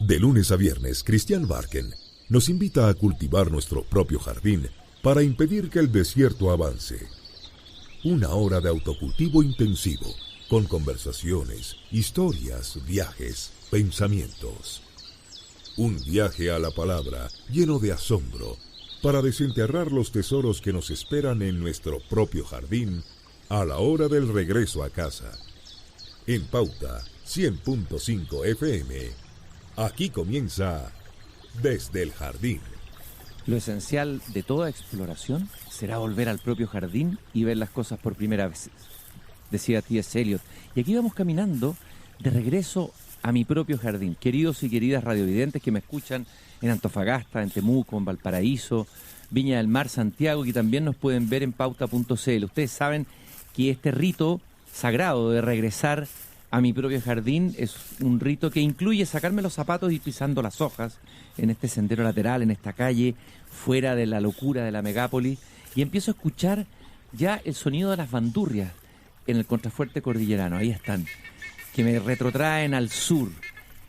De lunes a viernes, Cristian Barken nos invita a cultivar nuestro propio jardín para impedir que el desierto avance. Una hora de autocultivo intensivo, con conversaciones, historias, viajes, pensamientos. Un viaje a la palabra lleno de asombro para desenterrar los tesoros que nos esperan en nuestro propio jardín a la hora del regreso a casa. En Pauta 100.5 FM, aquí comienza Desde el Jardín. Lo esencial de toda exploración será volver al propio jardín y ver las cosas por primera vez, decía T.S. Eliot. Y aquí vamos caminando de regreso a mi propio jardín. Queridos y queridas radiovidentes que me escuchan en Antofagasta, en Temuco, en Valparaíso, Viña del Mar, Santiago, que también nos pueden ver en pauta.cl. Ustedes saben que este rito sagrado de regresar a mi propio jardín es un rito que incluye sacarme los zapatos y ir pisando las hojas en este sendero lateral, en esta calle, fuera de la locura de la megápolis, y empiezo a escuchar ya el sonido de las bandurrias en el contrafuerte cordillerano. Ahí están, que me retrotraen al sur,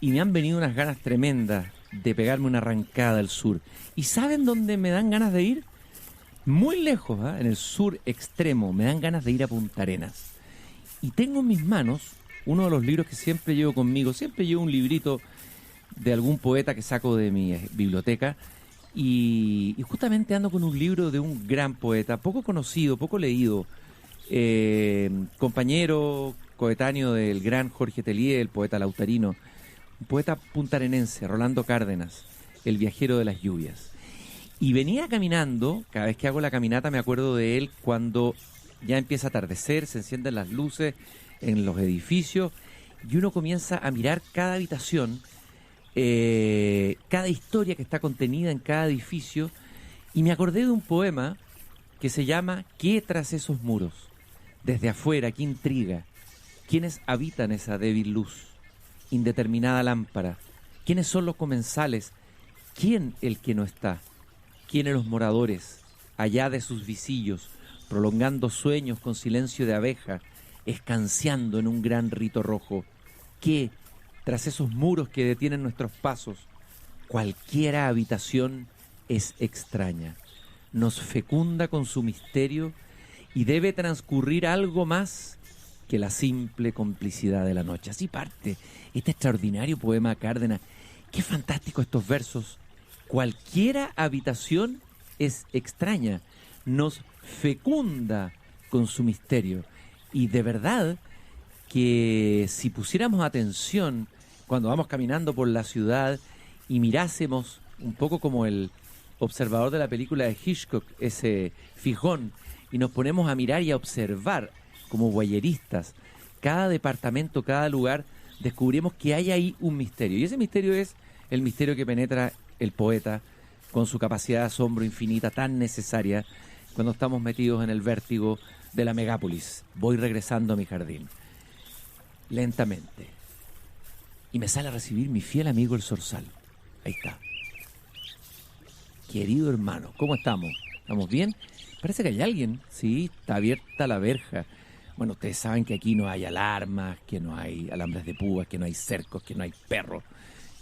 y me han venido unas ganas tremendas de pegarme una arrancada al sur. ¿Y saben dónde me dan ganas de ir? Muy lejos, en el sur extremo, me dan ganas de ir a Punta Arenas. Y tengo en mis manos uno de los libros que siempre llevo conmigo. Siempre llevo un librito de algún poeta que saco de mi biblioteca, y justamente ando con un libro de un gran poeta, poco conocido, poco leído, compañero, coetáneo del gran Jorge Telier, el poeta lautarino, un poeta puntarenense, Rolando Cárdenas, El viajero de las lluvias. Y venía caminando, cada vez que hago la caminata me acuerdo de él cuando ya empieza a atardecer, se encienden las luces en los edificios y uno comienza a mirar cada habitación, cada historia que está contenida en cada edificio, y me acordé de un poema que se llama ¿Qué tras esos muros? Desde afuera, qué intriga, ¿quiénes habitan esa débil luz? Indeterminada lámpara, ¿quiénes son los comensales? ¿Quién el que no está? ¿Quiénes los moradores? Allá de sus visillos, prolongando sueños con silencio de abeja, escanciando en un gran rito rojo. ¿Qué, tras esos muros que detienen nuestros pasos? Cualquiera habitación es extraña, nos fecunda con su misterio y debe transcurrir algo más que la simple complicidad de la noche. Así parte este extraordinario poema Cárdenas. Qué fantástico estos versos. Cualquiera habitación es extraña, nos fecunda con su misterio. Y de verdad que si pusiéramos atención cuando vamos caminando por la ciudad y mirásemos un poco como el observador de la película de Hitchcock, ese fijón, y nos ponemos a mirar y a observar como voyeristas cada departamento, cada lugar, descubrimos que hay ahí un misterio. Y ese misterio es el misterio que penetra el poeta con su capacidad de asombro infinita, tan necesaria cuando estamos metidos en el vértigo de la megápolis. Voy regresando a mi jardín, lentamente, y me sale a recibir mi fiel amigo el zorzal. Ahí está. Querido hermano, ¿cómo estamos? ¿Estamos bien? Parece que hay alguien. Sí, está abierta la verja. Bueno, ustedes saben que aquí no hay alarmas, que no hay alambres de púas, que no hay cercos, que no hay perros,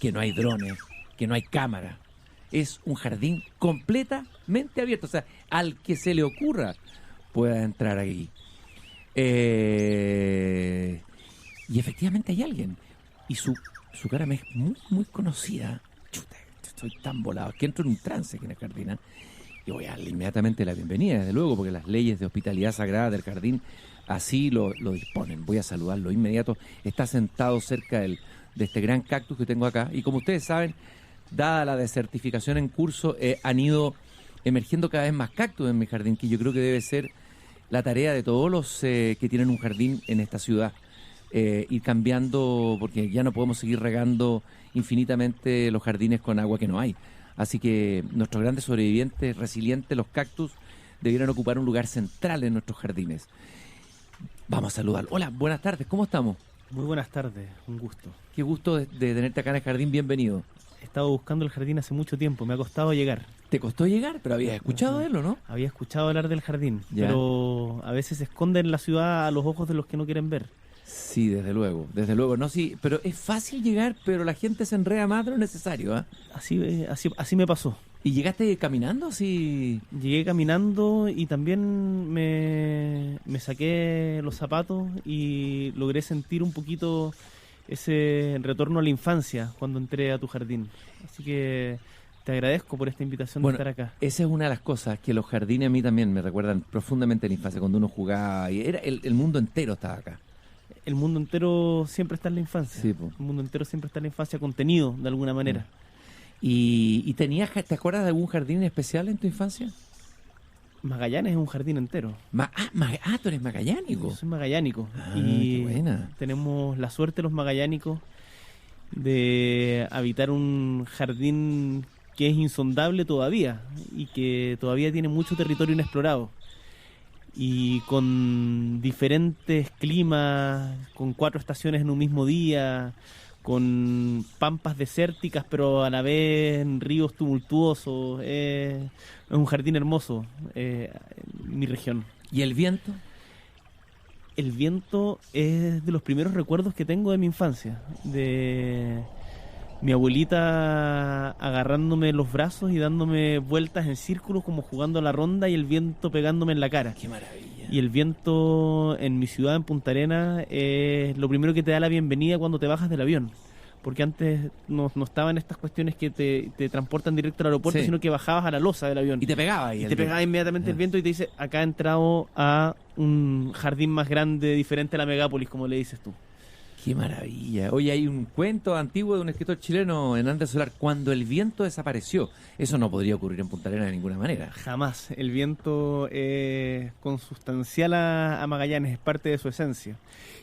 que no hay drones, que no hay cámara. Es un jardín completamente abierto. O sea, al que se le ocurra pueda entrar ahí. Y efectivamente hay alguien. Y su cara me es muy, muy conocida. Chuta, estoy tan volado que entro en un trance aquí en el jardín. Y voy a darle inmediatamente la bienvenida, desde luego, porque las leyes de hospitalidad sagrada del jardín así lo disponen. Voy a saludarlo inmediato. Está sentado cerca de este gran cactus que tengo acá. Y como ustedes saben, dada la desertificación en curso, han ido emergiendo cada vez más cactus en mi jardín, que yo creo que debe ser la tarea de todos los que tienen un jardín en esta ciudad. Ir cambiando, porque ya no podemos seguir regando infinitamente los jardines con agua que no hay. Así que nuestros grandes sobrevivientes, resilientes, los cactus, debieran ocupar un lugar central en nuestros jardines. Vamos a saludar. Hola, buenas tardes, ¿cómo estamos? Muy buenas tardes, un gusto. Qué gusto de tenerte acá en el jardín, bienvenido. He estado buscando el jardín hace mucho tiempo, me ha costado llegar. ¿Te costó llegar? Pero habías escuchado de él, ¿o no? Había escuchado hablar del jardín, ya, pero a veces se esconde en la ciudad a los ojos de los que no quieren ver. Sí, desde luego, desde luego. No, sí, pero es fácil llegar, pero la gente se enreda más de lo necesario, ¿ah? Así me pasó. ¿Y llegaste caminando? Sí. Llegué caminando y también me saqué los zapatos y logré sentir un poquito ese retorno a la infancia cuando entré a tu jardín. Así que te agradezco por esta invitación de estar acá. Esa es una de las cosas que los jardines a mí también me recuerdan profundamente a la infancia, cuando uno jugaba y era el mundo entero estaba acá. El mundo entero siempre está en la infancia. Sí, po. El mundo entero siempre está en la infancia, contenido de alguna manera. ¿Y te acuerdas de algún jardín especial en tu infancia? Magallanes es un jardín entero. Tú eres magallánico. Yo soy magallánico. Qué buena. Tenemos la suerte los magallánicos de habitar un jardín que es insondable todavía y que todavía tiene mucho territorio inexplorado. Y con diferentes climas, con 4 estaciones en un mismo día, con pampas desérticas pero a la vez en ríos tumultuosos. Es un jardín hermoso, en mi región. ¿Y el viento? El viento es de los primeros recuerdos que tengo de mi infancia, de mi abuelita agarrándome los brazos y dándome vueltas en círculos como jugando a la ronda y el viento pegándome en la cara. ¡Qué maravilla! Y el viento en mi ciudad, en Punta Arenas, es lo primero que te da la bienvenida cuando te bajas del avión. Porque antes no estaban estas cuestiones que te transportan directo al aeropuerto, sí, sino que bajabas a la losa del avión. Y te pegaba. Y te pegaba inmediatamente el viento y te dice, acá he entrado a un jardín más grande, diferente a la megápolis, como le dices tú. ¡Qué maravilla! Oye, hay un cuento antiguo de un escritor chileno, Hernández Solar, cuando el viento desapareció. Eso no podría ocurrir en Punta Arenas de ninguna manera. Jamás. El viento es consustancial a Magallanes, es parte de su esencia.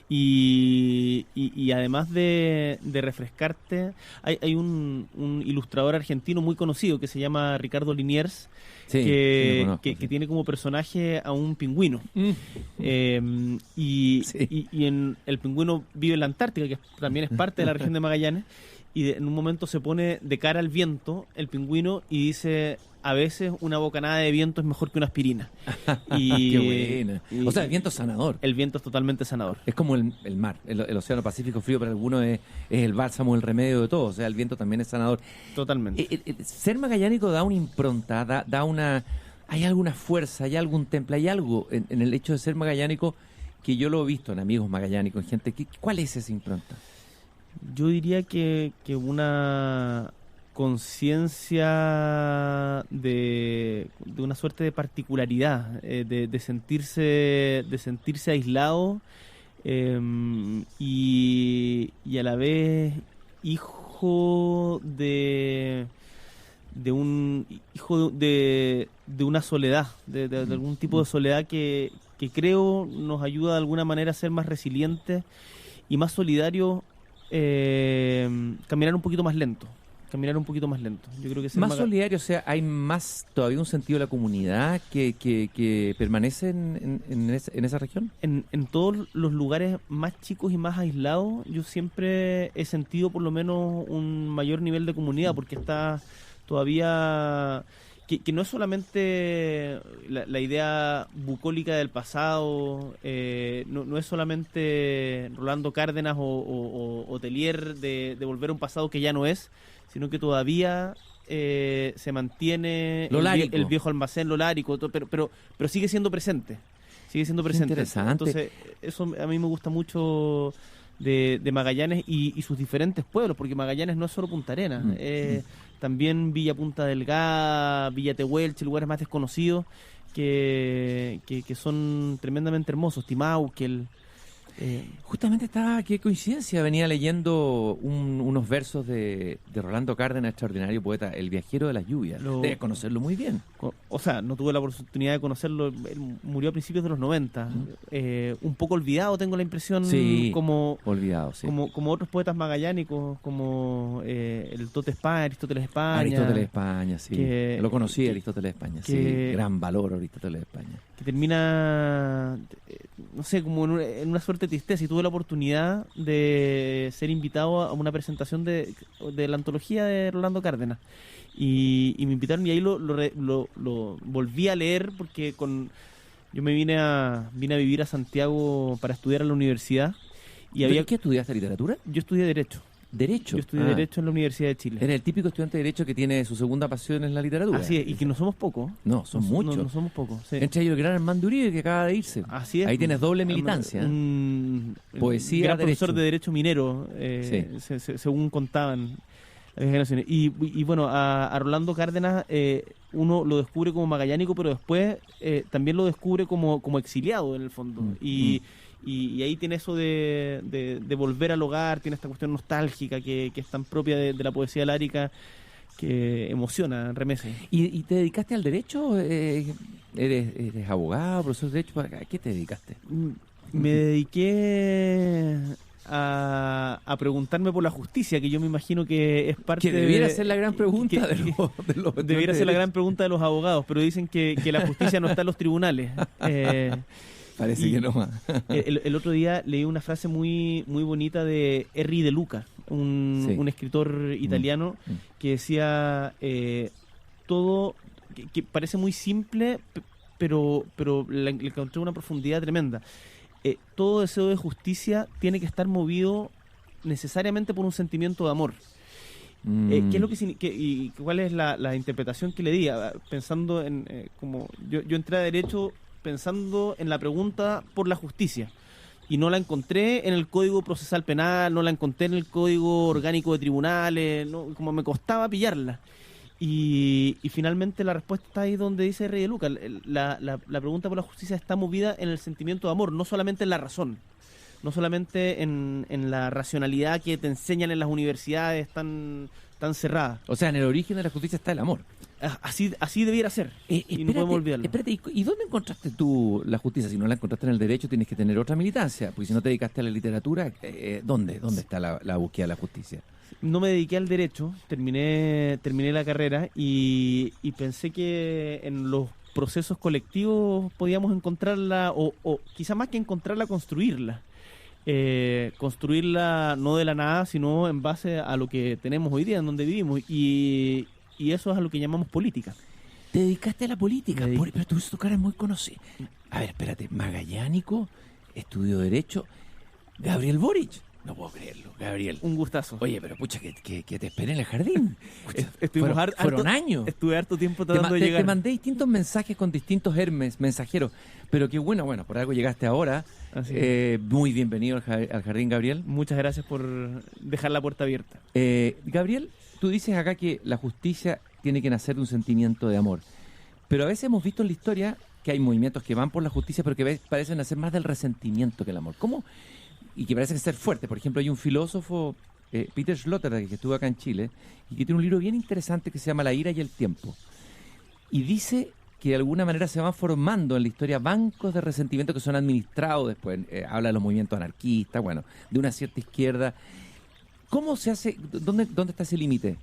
Y además de refrescarte, hay un ilustrador argentino muy conocido que se llama Ricardo Liniers, Sí, que tiene como personaje a un pingüino. Y el pingüino vive en la Antártica, que también es parte de la región de Magallanes, y en un momento se pone de cara al viento el pingüino y dice: a veces una bocanada de viento es mejor que una aspirina. ¡Qué buena! O sea, el viento es sanador. El viento es totalmente sanador. Es como el mar. El océano Pacífico frío para algunos es el bálsamo, el remedio de todo. O sea, el viento también es sanador. Totalmente. Ser magallánico da una impronta, da una... Hay alguna fuerza, hay algún temple, hay algo en el hecho de ser magallánico que yo lo he visto en amigos magallánicos, en gente. ¿Cuál es esa impronta? Yo diría que una conciencia de una suerte de particularidad, de sentirse aislado, y a la vez hijo de una soledad, de algún tipo de soledad que creo nos ayuda de alguna manera a ser más resilientes y más solidarios. Caminar un poquito más lento. Yo creo que más solidario, o sea, hay más todavía un sentido de la comunidad que permanece en esa región. En todos los lugares más chicos y más aislados, yo siempre he sentido por lo menos un mayor nivel de comunidad, porque está todavía... Que no es solamente la idea bucólica del pasado, no es solamente Rolando Cárdenas o Tellier de volver a un pasado que ya no es, sino que todavía se mantiene el viejo almacén, lo lárico, pero sigue siendo presente. Interesante. Entonces, eso a mí me gusta mucho de Magallanes y sus diferentes pueblos, porque Magallanes no es solo Punta Arenas, también Villa Punta Delgada, Villa Tehuelche, lugares más desconocidos que son tremendamente hermosos, Timauquel. Justamente qué coincidencia, venía leyendo unos versos de Rolando Cárdenas, extraordinario poeta, El viajero de las lluvias. Debes conocerlo muy bien. O sea, no tuve la oportunidad de conocerlo, él murió a principios de los 90. Un poco olvidado, tengo la impresión, sí, como olvidado, sí. Como otros poetas magallánicos, como el Tote España, Aristóteles España. Aristóteles España, sí. Lo conocí, Aristóteles España, sí. Gran valor, Aristóteles España. Que termina, no sé, como en una suerte de tristeza. Y tuve la oportunidad de ser invitado a una presentación de la antología de Rolando Cárdenas. Y me invitaron y ahí lo volví a leer, porque yo me vine a vivir a Santiago para estudiar a la universidad. Y había... ¿Qué estudiaste, literatura? Yo estudié Derecho. ¿Derecho? Yo estudié Derecho en la Universidad de Chile. Eres el típico estudiante de Derecho que tiene su segunda pasión en la literatura. Así es, y que no somos pocos. No, son muchos. No somos pocos, sí. Entre ellos el gran Armando Uribe, que acaba de irse. Así es. Ahí tienes doble militancia. Poesía, gran profesor de Derecho minero, según contaban las generaciones. Y bueno, a Rolando Cárdenas uno lo descubre como magallánico, pero después también lo descubre como exiliado, en el fondo. Y ahí tiene eso de volver al hogar, tiene esta cuestión nostálgica que es tan propia de la poesía lárica, que emociona, remece. ¿Y te dedicaste al derecho? ¿Eres abogado, profesor de derecho? ¿A qué te dedicaste? Me dediqué a preguntarme por la justicia, que yo me imagino que es parte que debiera ser la gran pregunta debiera ser la gran pregunta de los abogados, pero dicen que la justicia no está en los tribunales. Parece que no. El otro día leí una frase muy muy bonita de Henri De Luca, un escritor italiano, que decía todo, que parece muy simple, pero le encontré una profundidad tremenda. Todo deseo de justicia tiene que estar movido necesariamente por un sentimiento de amor. ¿Qué es lo y cuál es la interpretación que le di? Pensando en como yo entré a Derecho pensando en la pregunta por la justicia, y no la encontré en el Código Procesal Penal, no la encontré en el Código Orgánico de Tribunales, como me costaba pillarla. Y finalmente la respuesta está ahí donde dice Rey de Luca. La pregunta por la justicia está movida en el sentimiento de amor, no solamente en la razón, no solamente en la racionalidad que te enseñan en las universidades tan cerradas. O sea, en el origen de la justicia está el amor. Así debiera ser, y no podemos olvidarlo. Espérate, ¿y dónde encontraste tú la justicia? Si no la encontraste en el derecho, tienes que tener otra militancia, porque si no te dedicaste a la literatura, ¿dónde está la búsqueda de la justicia? No me dediqué al derecho, terminé la carrera y pensé que en los procesos colectivos podíamos encontrarla, o quizá más que encontrarla, construirla. Construirla no de la nada, sino en base a lo que tenemos hoy día, en donde vivimos, y eso es a lo que llamamos política. ¿Te dedicaste a la política? Pero tu cara es muy conocida. A ver, espérate, magallánico, estudio Derecho, Gabriel Boric. No puedo creerlo, Gabriel. Un gustazo. Oye, pero pucha, que te esperé en el jardín. Fueron años. Estuve harto tiempo tratando de llegar. Te mandé distintos mensajes con distintos Hermes, mensajeros. Pero qué bueno, por algo llegaste ahora. Muy bienvenido al jardín, Gabriel. Muchas gracias por dejar la puerta abierta. Gabriel, tú dices acá que la justicia tiene que nacer de un sentimiento de amor. Pero a veces hemos visto en la historia que hay movimientos que van por la justicia, pero que parecen nacer más del resentimiento que el amor. ¿Cómo? Y que parecen ser fuertes. Por ejemplo, hay un filósofo, Peter Sloterdijk, que estuvo acá en Chile, y que tiene un libro bien interesante que se llama La ira y el tiempo. Y dice que de alguna manera se van formando en la historia bancos de resentimiento que son administrados después. Habla de los movimientos anarquistas, de una cierta izquierda. ¿Cómo se hace? ¿Dónde está ese límite?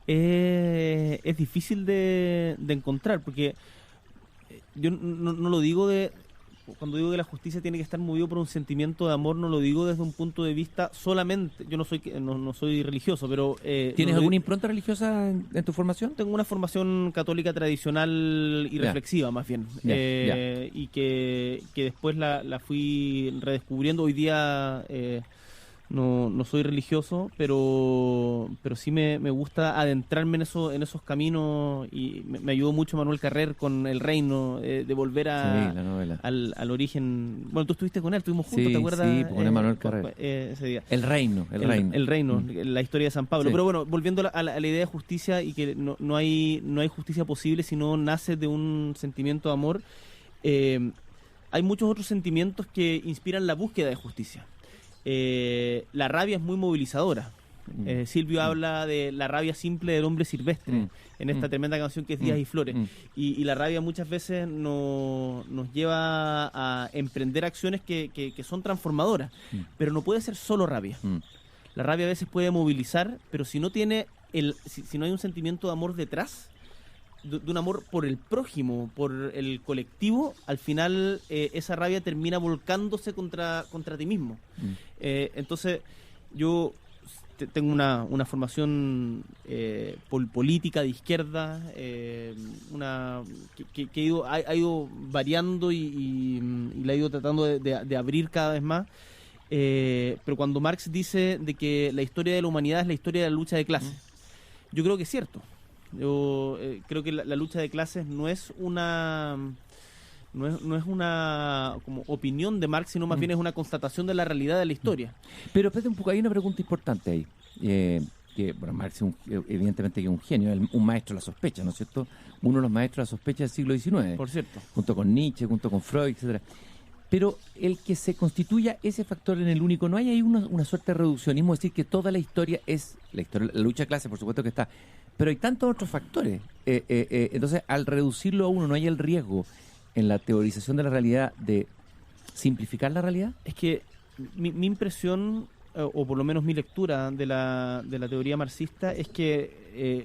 Es difícil de encontrar, porque yo no lo digo cuando digo que la justicia tiene que estar movido por un sentimiento de amor, no lo digo desde un punto de vista solamente. Yo no soy religioso, pero... ¿Tienes alguna impronta religiosa en tu formación? Tengo una formación católica tradicional y reflexiva, más bien. Y que después la fui redescubriendo. Hoy día no soy religioso, pero sí me gusta adentrarme en esos caminos, y me ayudó mucho Manuel Carrer con El Reino, de volver la novela. al origen. Bueno, tú estuviste con él, estuvimos juntos, ¿te acuerdas? Sí, con Manuel Carrer. Ese día. El Reino. La historia de San Pablo. Sí. Pero bueno, volviendo a la idea de justicia, y que no hay justicia posible si no nace de un sentimiento de amor. Hay muchos otros sentimientos que inspiran la búsqueda de justicia. La rabia es muy movilizadora. Silvio habla de la rabia simple del hombre silvestre en esta tremenda canción que es Días y Flores, y la rabia muchas veces nos lleva a emprender acciones que son transformadoras, pero no puede ser solo rabia. La rabia a veces puede movilizar, pero si no tiene si no hay un sentimiento de amor detrás, de un amor por el prójimo, por el colectivo, al final esa rabia termina volcándose contra ti mismo. Entonces yo tengo una formación política de izquierda, que ha ido variando, y la he ido tratando de abrir cada vez más. pero cuando Marx dice de que la historia de la humanidad es la historia de la lucha de clases, yo creo que es cierto. Yo creo que la lucha de clases no es una como opinión de Marx, sino más bien es una constatación de la realidad de la historia. Pero espérate un poco, hay una pregunta importante ahí. Que bueno, Marx evidentemente que es un genio, un maestro de la sospecha, ¿no es cierto? Uno de los maestros de la sospecha del siglo XIX. Por cierto. Junto con Nietzsche, junto con Freud, etcétera. Pero el que se constituya ese factor en el único, ¿no hay ahí una suerte de reduccionismo? Es decir, que toda la historia es la historia, la lucha de clases, por supuesto que está, pero hay tantos otros factores. Entonces, al reducirlo a uno, ¿no hay el riesgo en la teorización de la realidad de simplificar la realidad? Es que mi impresión, o por lo menos mi lectura de la teoría marxista, es que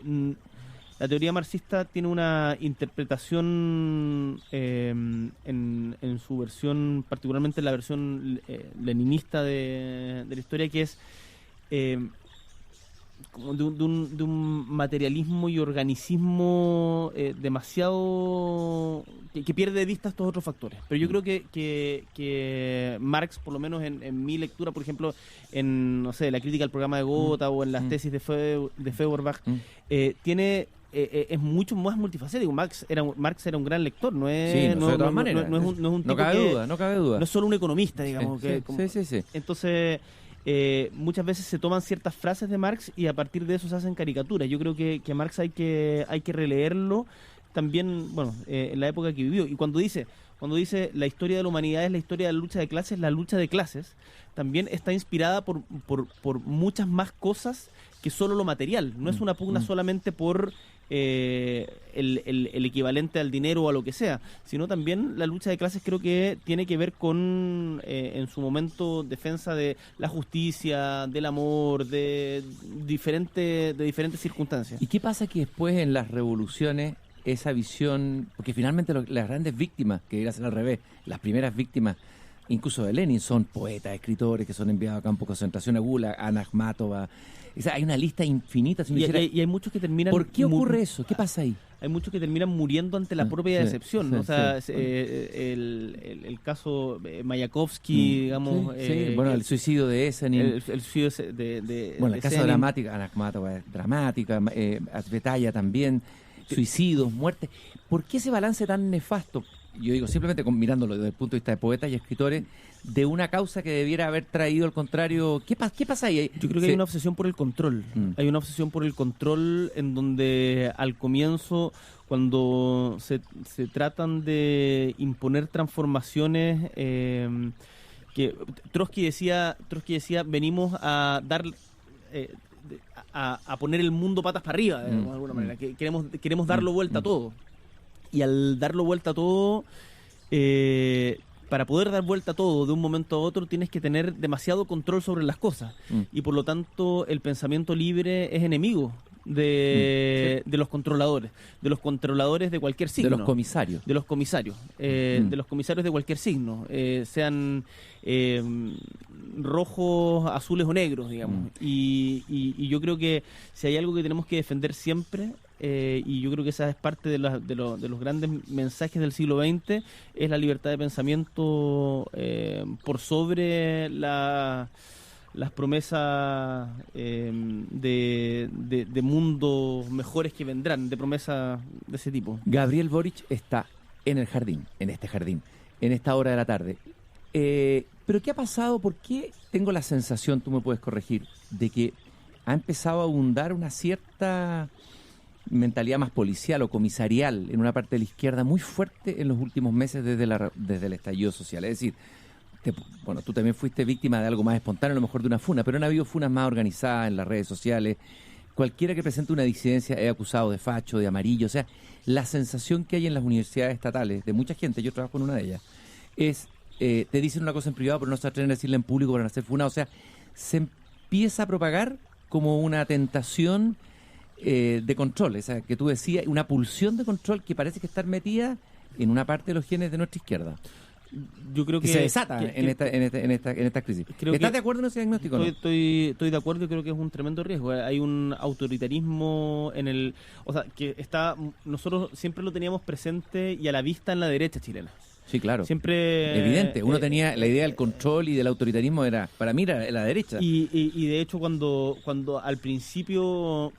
la teoría marxista tiene una interpretación en su versión, particularmente en la versión leninista de la historia, que es como de un materialismo y organicismo demasiado que pierde de vista estos otros factores. Pero yo creo que Marx, por lo menos en mi lectura, por ejemplo, en, no sé, la crítica al programa de Gotha o en las tesis de Feuerbach, tiene es mucho más multifacético. Marx era un gran lector, no es, sí, no, de todas maneras. No es un tipo no cabe duda, no cabe duda. No es solo un economista, digamos. Sí. Entonces, muchas veces se toman ciertas frases de Marx y a partir de eso se hacen caricaturas. Yo creo que Marx hay que releerlo también, bueno, en la época que vivió. Y cuando dice la historia de la humanidad es la historia de la lucha de clases también está inspirada por muchas más cosas que solo lo material. No es una pugna solamente por el equivalente al dinero o a lo que sea, sino también la lucha de clases creo que tiene que ver con, en su momento, defensa de la justicia, del amor, de diferentes circunstancias. ¿Y qué pasa que después en las revoluciones esa visión, porque finalmente las grandes víctimas, que debería ser al revés, las primeras víctimas, incluso de Lenin, son poetas, escritores que son enviados a campos de concentración, a Gulag, Ana Akhmatova? O sea, hay una lista infinita. Y hay muchos que terminan... ¿Por qué ocurre eso? ¿Qué pasa ahí? Hay muchos que terminan muriendo ante la propia decepción, ¿no? O sea, el caso Mayakovsky, digamos... bueno, el suicidio de Esenin. El suicidio de bueno, el caso dramático, Ana Akhmatova es dramática, Azvetaya también, suicidios, muertes. ¿Por qué ese balance tan nefasto? Yo digo, simplemente mirándolo desde el punto de vista de poetas y escritores, de una causa que debiera haber traído al contrario. ¿Qué pasa ahí? Yo creo que hay una obsesión por el control. Hay una obsesión por el control en donde al comienzo, cuando se tratan de imponer transformaciones, que Trotsky decía, venimos a dar... a poner el mundo patas para arriba, de alguna manera. Que queremos darlo vuelta a todo. Y al darlo vuelta a todo, para poder dar vuelta a todo de un momento a otro, tienes que tener demasiado control sobre las cosas. Y por lo tanto, el pensamiento libre es enemigo de los controladores. De los controladores de cualquier signo. De los comisarios. De los comisarios. De los comisarios de cualquier signo. Sean rojos, azules o negros, digamos. Y yo creo que si hay algo que tenemos que defender siempre... y yo creo que esa es parte de los grandes mensajes del siglo XX, es la libertad de pensamiento por sobre las promesas de mundos mejores que vendrán, de promesas de ese tipo. Gabriel Boric está en el jardín, en esta hora de la tarde. ¿Pero qué ha pasado? ¿Por qué tengo la sensación, tú me puedes corregir, de que ha empezado a abundar una cierta... mentalidad más policial o comisarial en una parte de la izquierda muy fuerte en los últimos meses desde el estallido social? Es decir, tú también fuiste víctima de algo más espontáneo, a lo mejor de una funa, pero han habido funas más organizadas en las redes sociales. Cualquiera que presente una disidencia es acusado de facho, de amarillo. O sea, la sensación que hay en las universidades estatales, de mucha gente, yo trabajo en una de ellas, es, te dicen una cosa en privado, pero no se atreven a decirla en público para no hacer funa. O sea, se empieza a propagar como una tentación de control, esa que tú decías, una pulsión de control que parece que está metida en una parte de los genes de nuestra izquierda. Yo creo que se desata en esta crisis. ¿Estás de acuerdo en ese diagnóstico? Estoy de acuerdo y creo que es un tremendo riesgo. Hay un autoritarismo que nosotros siempre lo teníamos presente y a la vista en la derecha chilena. Sí, claro. Siempre... Evidente. Uno tenía la idea del control y del autoritarismo, para mí era la derecha. Y de hecho cuando al principio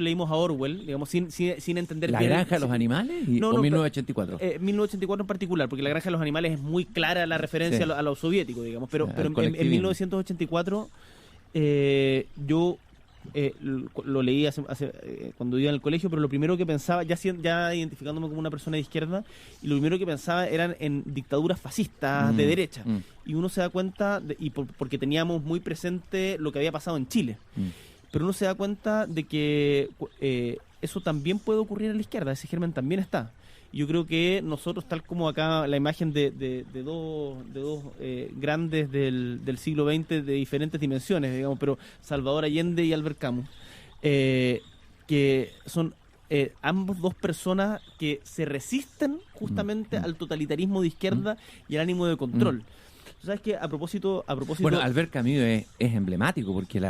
leímos a Orwell, digamos, sin entender ¿La bien... granja de los animales? No, ¿O 1984? 1984 en particular, porque la granja de los animales es muy clara la referencia Sí. a lo soviético, digamos. Pero Al en colectivismo. 1984 yo lo leí cuando iba en el colegio, pero lo primero que pensaba, ya identificándome como una persona de izquierda, y lo primero que pensaba eran en dictaduras fascistas de derecha. Y uno se da cuenta, porque teníamos muy presente lo que había pasado en Chile, pero uno se da cuenta de que eso también puede ocurrir en la izquierda, ese germen también está. Yo creo que nosotros, tal como acá la imagen de dos grandes del siglo XX de diferentes dimensiones, digamos, pero Salvador Allende y Albert Camus, que son ambos dos personas que se resisten justamente al totalitarismo de izquierda y al ánimo de control. ¿Sabes qué? A propósito... Bueno, Albert Camus es emblemático porque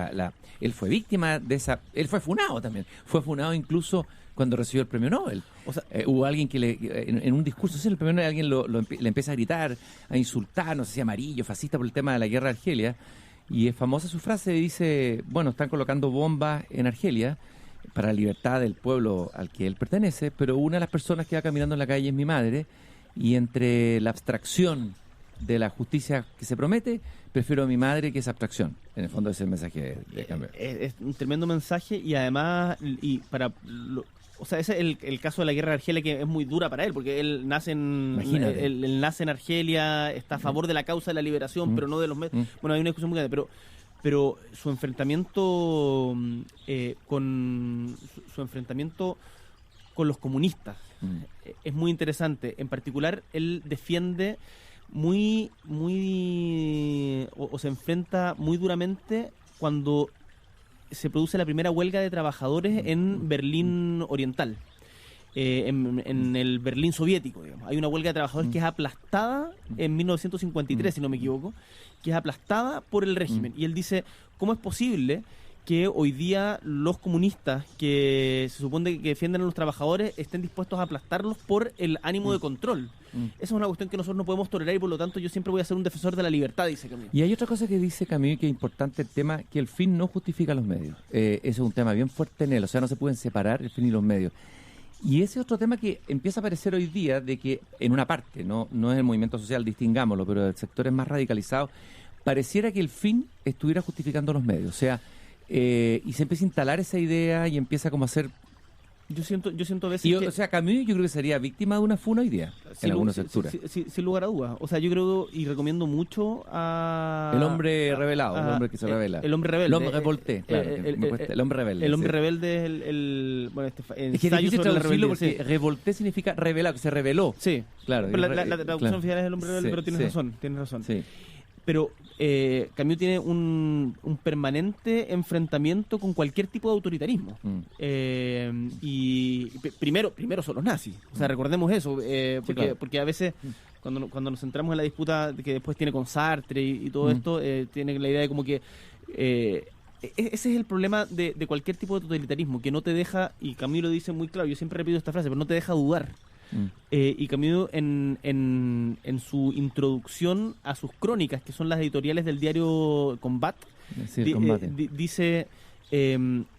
él fue víctima de esa... Él fue funado también. Fue funado incluso cuando recibió el premio Nobel. O sea, hubo alguien que en un discurso, el premio Nobel, alguien le empieza a gritar, a insultar, no sé si amarillo, fascista, por el tema de la guerra de Argelia. Y es famosa su frase, dice, bueno, están colocando bombas en Argelia para la libertad del pueblo al que él pertenece, pero una de las personas que va caminando en la calle es mi madre, y entre la abstracción de la justicia que se promete, prefiero a mi madre que esa abstracción. En el fondo ese es el mensaje de cambio. Es un tremendo mensaje y además, o sea, ese es el caso de la guerra de Argelia, que es muy dura para él, porque él nace él nace en Argelia, está a favor de la causa de la liberación, pero no de los medios. Bueno, hay una discusión muy grande, pero su enfrentamiento con los comunistas es muy interesante. En particular, él defiende o se enfrenta muy duramente cuando se produce la primera huelga de trabajadores en Berlín Oriental, en el Berlín soviético, digamos. Hay una huelga de trabajadores que es aplastada en 1953, si no me equivoco, que es aplastada por el régimen. Y él dice, ¿cómo es posible que hoy día los comunistas que se supone que defienden a los trabajadores estén dispuestos a aplastarlos por el ánimo de control? Esa es una cuestión que nosotros no podemos tolerar y por lo tanto yo siempre voy a ser un defensor de la libertad, dice Camus. Y hay otra cosa que dice Camus que es importante, el tema que el fin no justifica los medios. Ese es un tema bien fuerte en él, o sea, no se pueden separar el fin y los medios. Y ese otro tema que empieza a aparecer hoy día, de que en una parte, no es el movimiento social, distingámoslo, pero de sectores más radicalizados, pareciera que el fin estuviera justificando los medios, o sea, y se empieza a instalar esa idea y empieza como a ser... Yo siento a veces O sea, Camus yo creo que sería víctima de una funa hoy día, en algunas sectores. Sin lugar a dudas. O sea, yo creo y recomiendo mucho a... El hombre revelado, el hombre que se revela. El hombre rebelde. El hombre revolté, claro. El hombre rebelde. El hombre sí. rebelde es el bueno, es que es difícil traducirlo porque sí. Revolté significa revelado, que se reveló. Sí. Claro. Pero la traducción claro. oficial es el hombre rebelde, Sí, pero tienes razón. Sí. Pero Camus tiene un permanente enfrentamiento con cualquier tipo de autoritarismo. Y primero son los nazis. O sea, recordemos eso, porque a veces cuando nos centramos en la disputa que después tiene con Sartre y todo esto, tiene la idea de como que ese es el problema de cualquier tipo de totalitarismo, que no te deja, y Camus lo dice muy claro, yo siempre repito esta frase, pero no te deja dudar. Y Camus en su introducción a sus crónicas, que son las editoriales del diario Combat, dice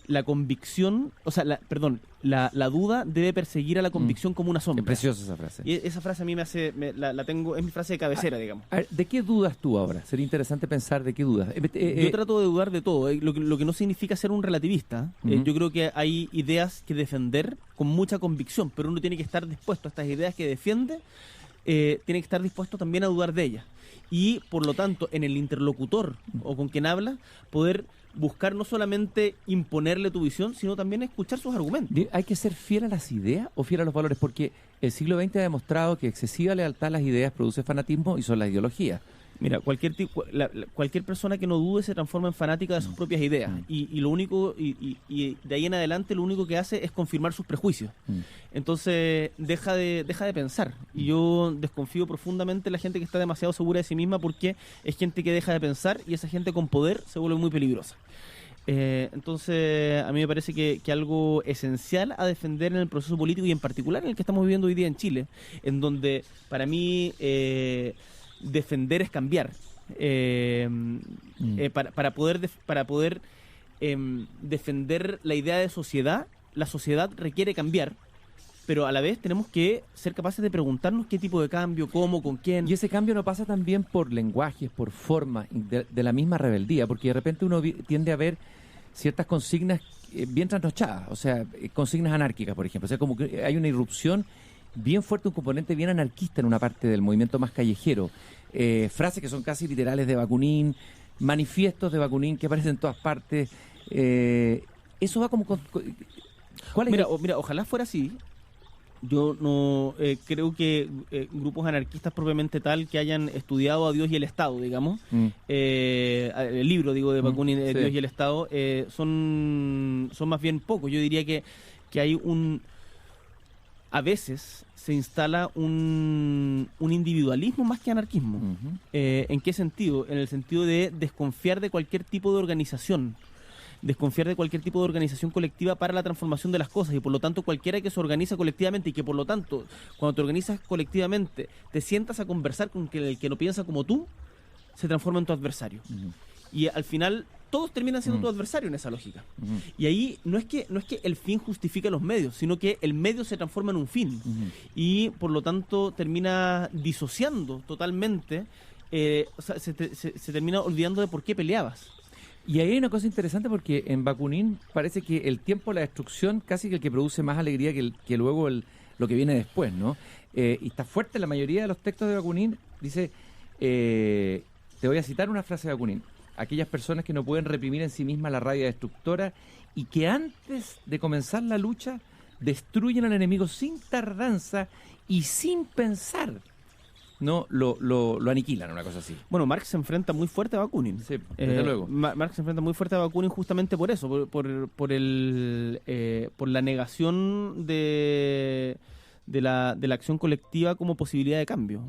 la convicción, o sea, la duda debe perseguir a la convicción como una sombra. Es preciosa esa frase. Y esa frase a mí la tengo, es mi frase de cabecera, digamos. A ver, ¿de qué dudas tú ahora? Sería interesante pensar de qué dudas. Yo trato de dudar de todo, lo que no significa ser un relativista. Yo creo que hay ideas que defender con mucha convicción, pero uno tiene que estar dispuesto a estas ideas que defiende, tiene que estar dispuesto también a dudar de ellas. Y, por lo tanto, en el interlocutor o con quien habla, poder buscar no solamente imponerle tu visión, sino también escuchar sus argumentos. ¿Hay que ser fiel a las ideas o fiel a los valores? Porque el siglo XX ha demostrado que excesiva lealtad a las ideas produce fanatismo y son las ideologías. Mira, cualquier persona que no dude se transforma en fanática de sus propias ideas y lo único y de ahí en adelante lo único que hace es confirmar sus prejuicios. Entonces deja de pensar, y yo desconfío profundamente de la gente que está demasiado segura de sí misma, porque es gente que deja de pensar y esa gente con poder se vuelve muy peligrosa. Entonces, a mí me parece que algo esencial a defender en el proceso político y en particular en el que estamos viviendo hoy día en Chile, en donde para mí defender es cambiar. Para poder defender la idea de sociedad, la sociedad requiere cambiar, pero a la vez tenemos que ser capaces de preguntarnos qué tipo de cambio, cómo, con quién. Y ese cambio no pasa también por lenguajes, por formas, de la misma rebeldía, porque de repente uno tiende a ver ciertas consignas bien trasnochadas, o sea, consignas anárquicas, por ejemplo. O sea, como que hay una irrupción bien fuerte, un componente bien anarquista en una parte del movimiento más callejero. Frases que son casi literales de Bakunin, manifiestos de Bakunin que aparecen en todas partes. Eso va como... ¿Cuál es mira, ojalá fuera así. Yo no creo que grupos anarquistas propiamente tal que hayan estudiado a Dios y el Estado, digamos, el libro, digo, de Bakunin, sí. Dios y el Estado, son más bien pocos. Yo diría que hay a veces se instala un individualismo más que anarquismo. Uh-huh. ¿En qué sentido? En el sentido de desconfiar de cualquier tipo de organización. Desconfiar de cualquier tipo de organización colectiva para la transformación de las cosas, y por lo tanto cualquiera que se organiza colectivamente y que por lo tanto cuando te organizas colectivamente te sientas a conversar con el que no piensa como tú, se transforma en tu adversario. Uh-huh. Y al final todos terminan siendo tu adversario en esa lógica. Uh-huh. Y ahí no es que el fin justifique los medios, sino que el medio se transforma en un fin. Uh-huh. Y por lo tanto termina disociando totalmente, o sea, se termina olvidando de por qué peleabas. Y ahí hay una cosa interesante porque en Bakunin parece que el tiempo, la destrucción, casi que el que produce más alegría que luego lo que viene después, ¿no? Y está fuerte la mayoría de los textos de Bakunin. Dice, te voy a citar una frase de Bakunin: aquellas personas que no pueden reprimir en sí mismas la rabia destructora y que antes de comenzar la lucha destruyen al enemigo sin tardanza y sin pensar. No, lo aniquilan, una cosa así. Bueno, Marx se enfrenta muy fuerte a Bakunin. Sí, desde luego. Marx se enfrenta muy fuerte a Bakunin justamente por eso, por la negación de la acción colectiva como posibilidad de cambio.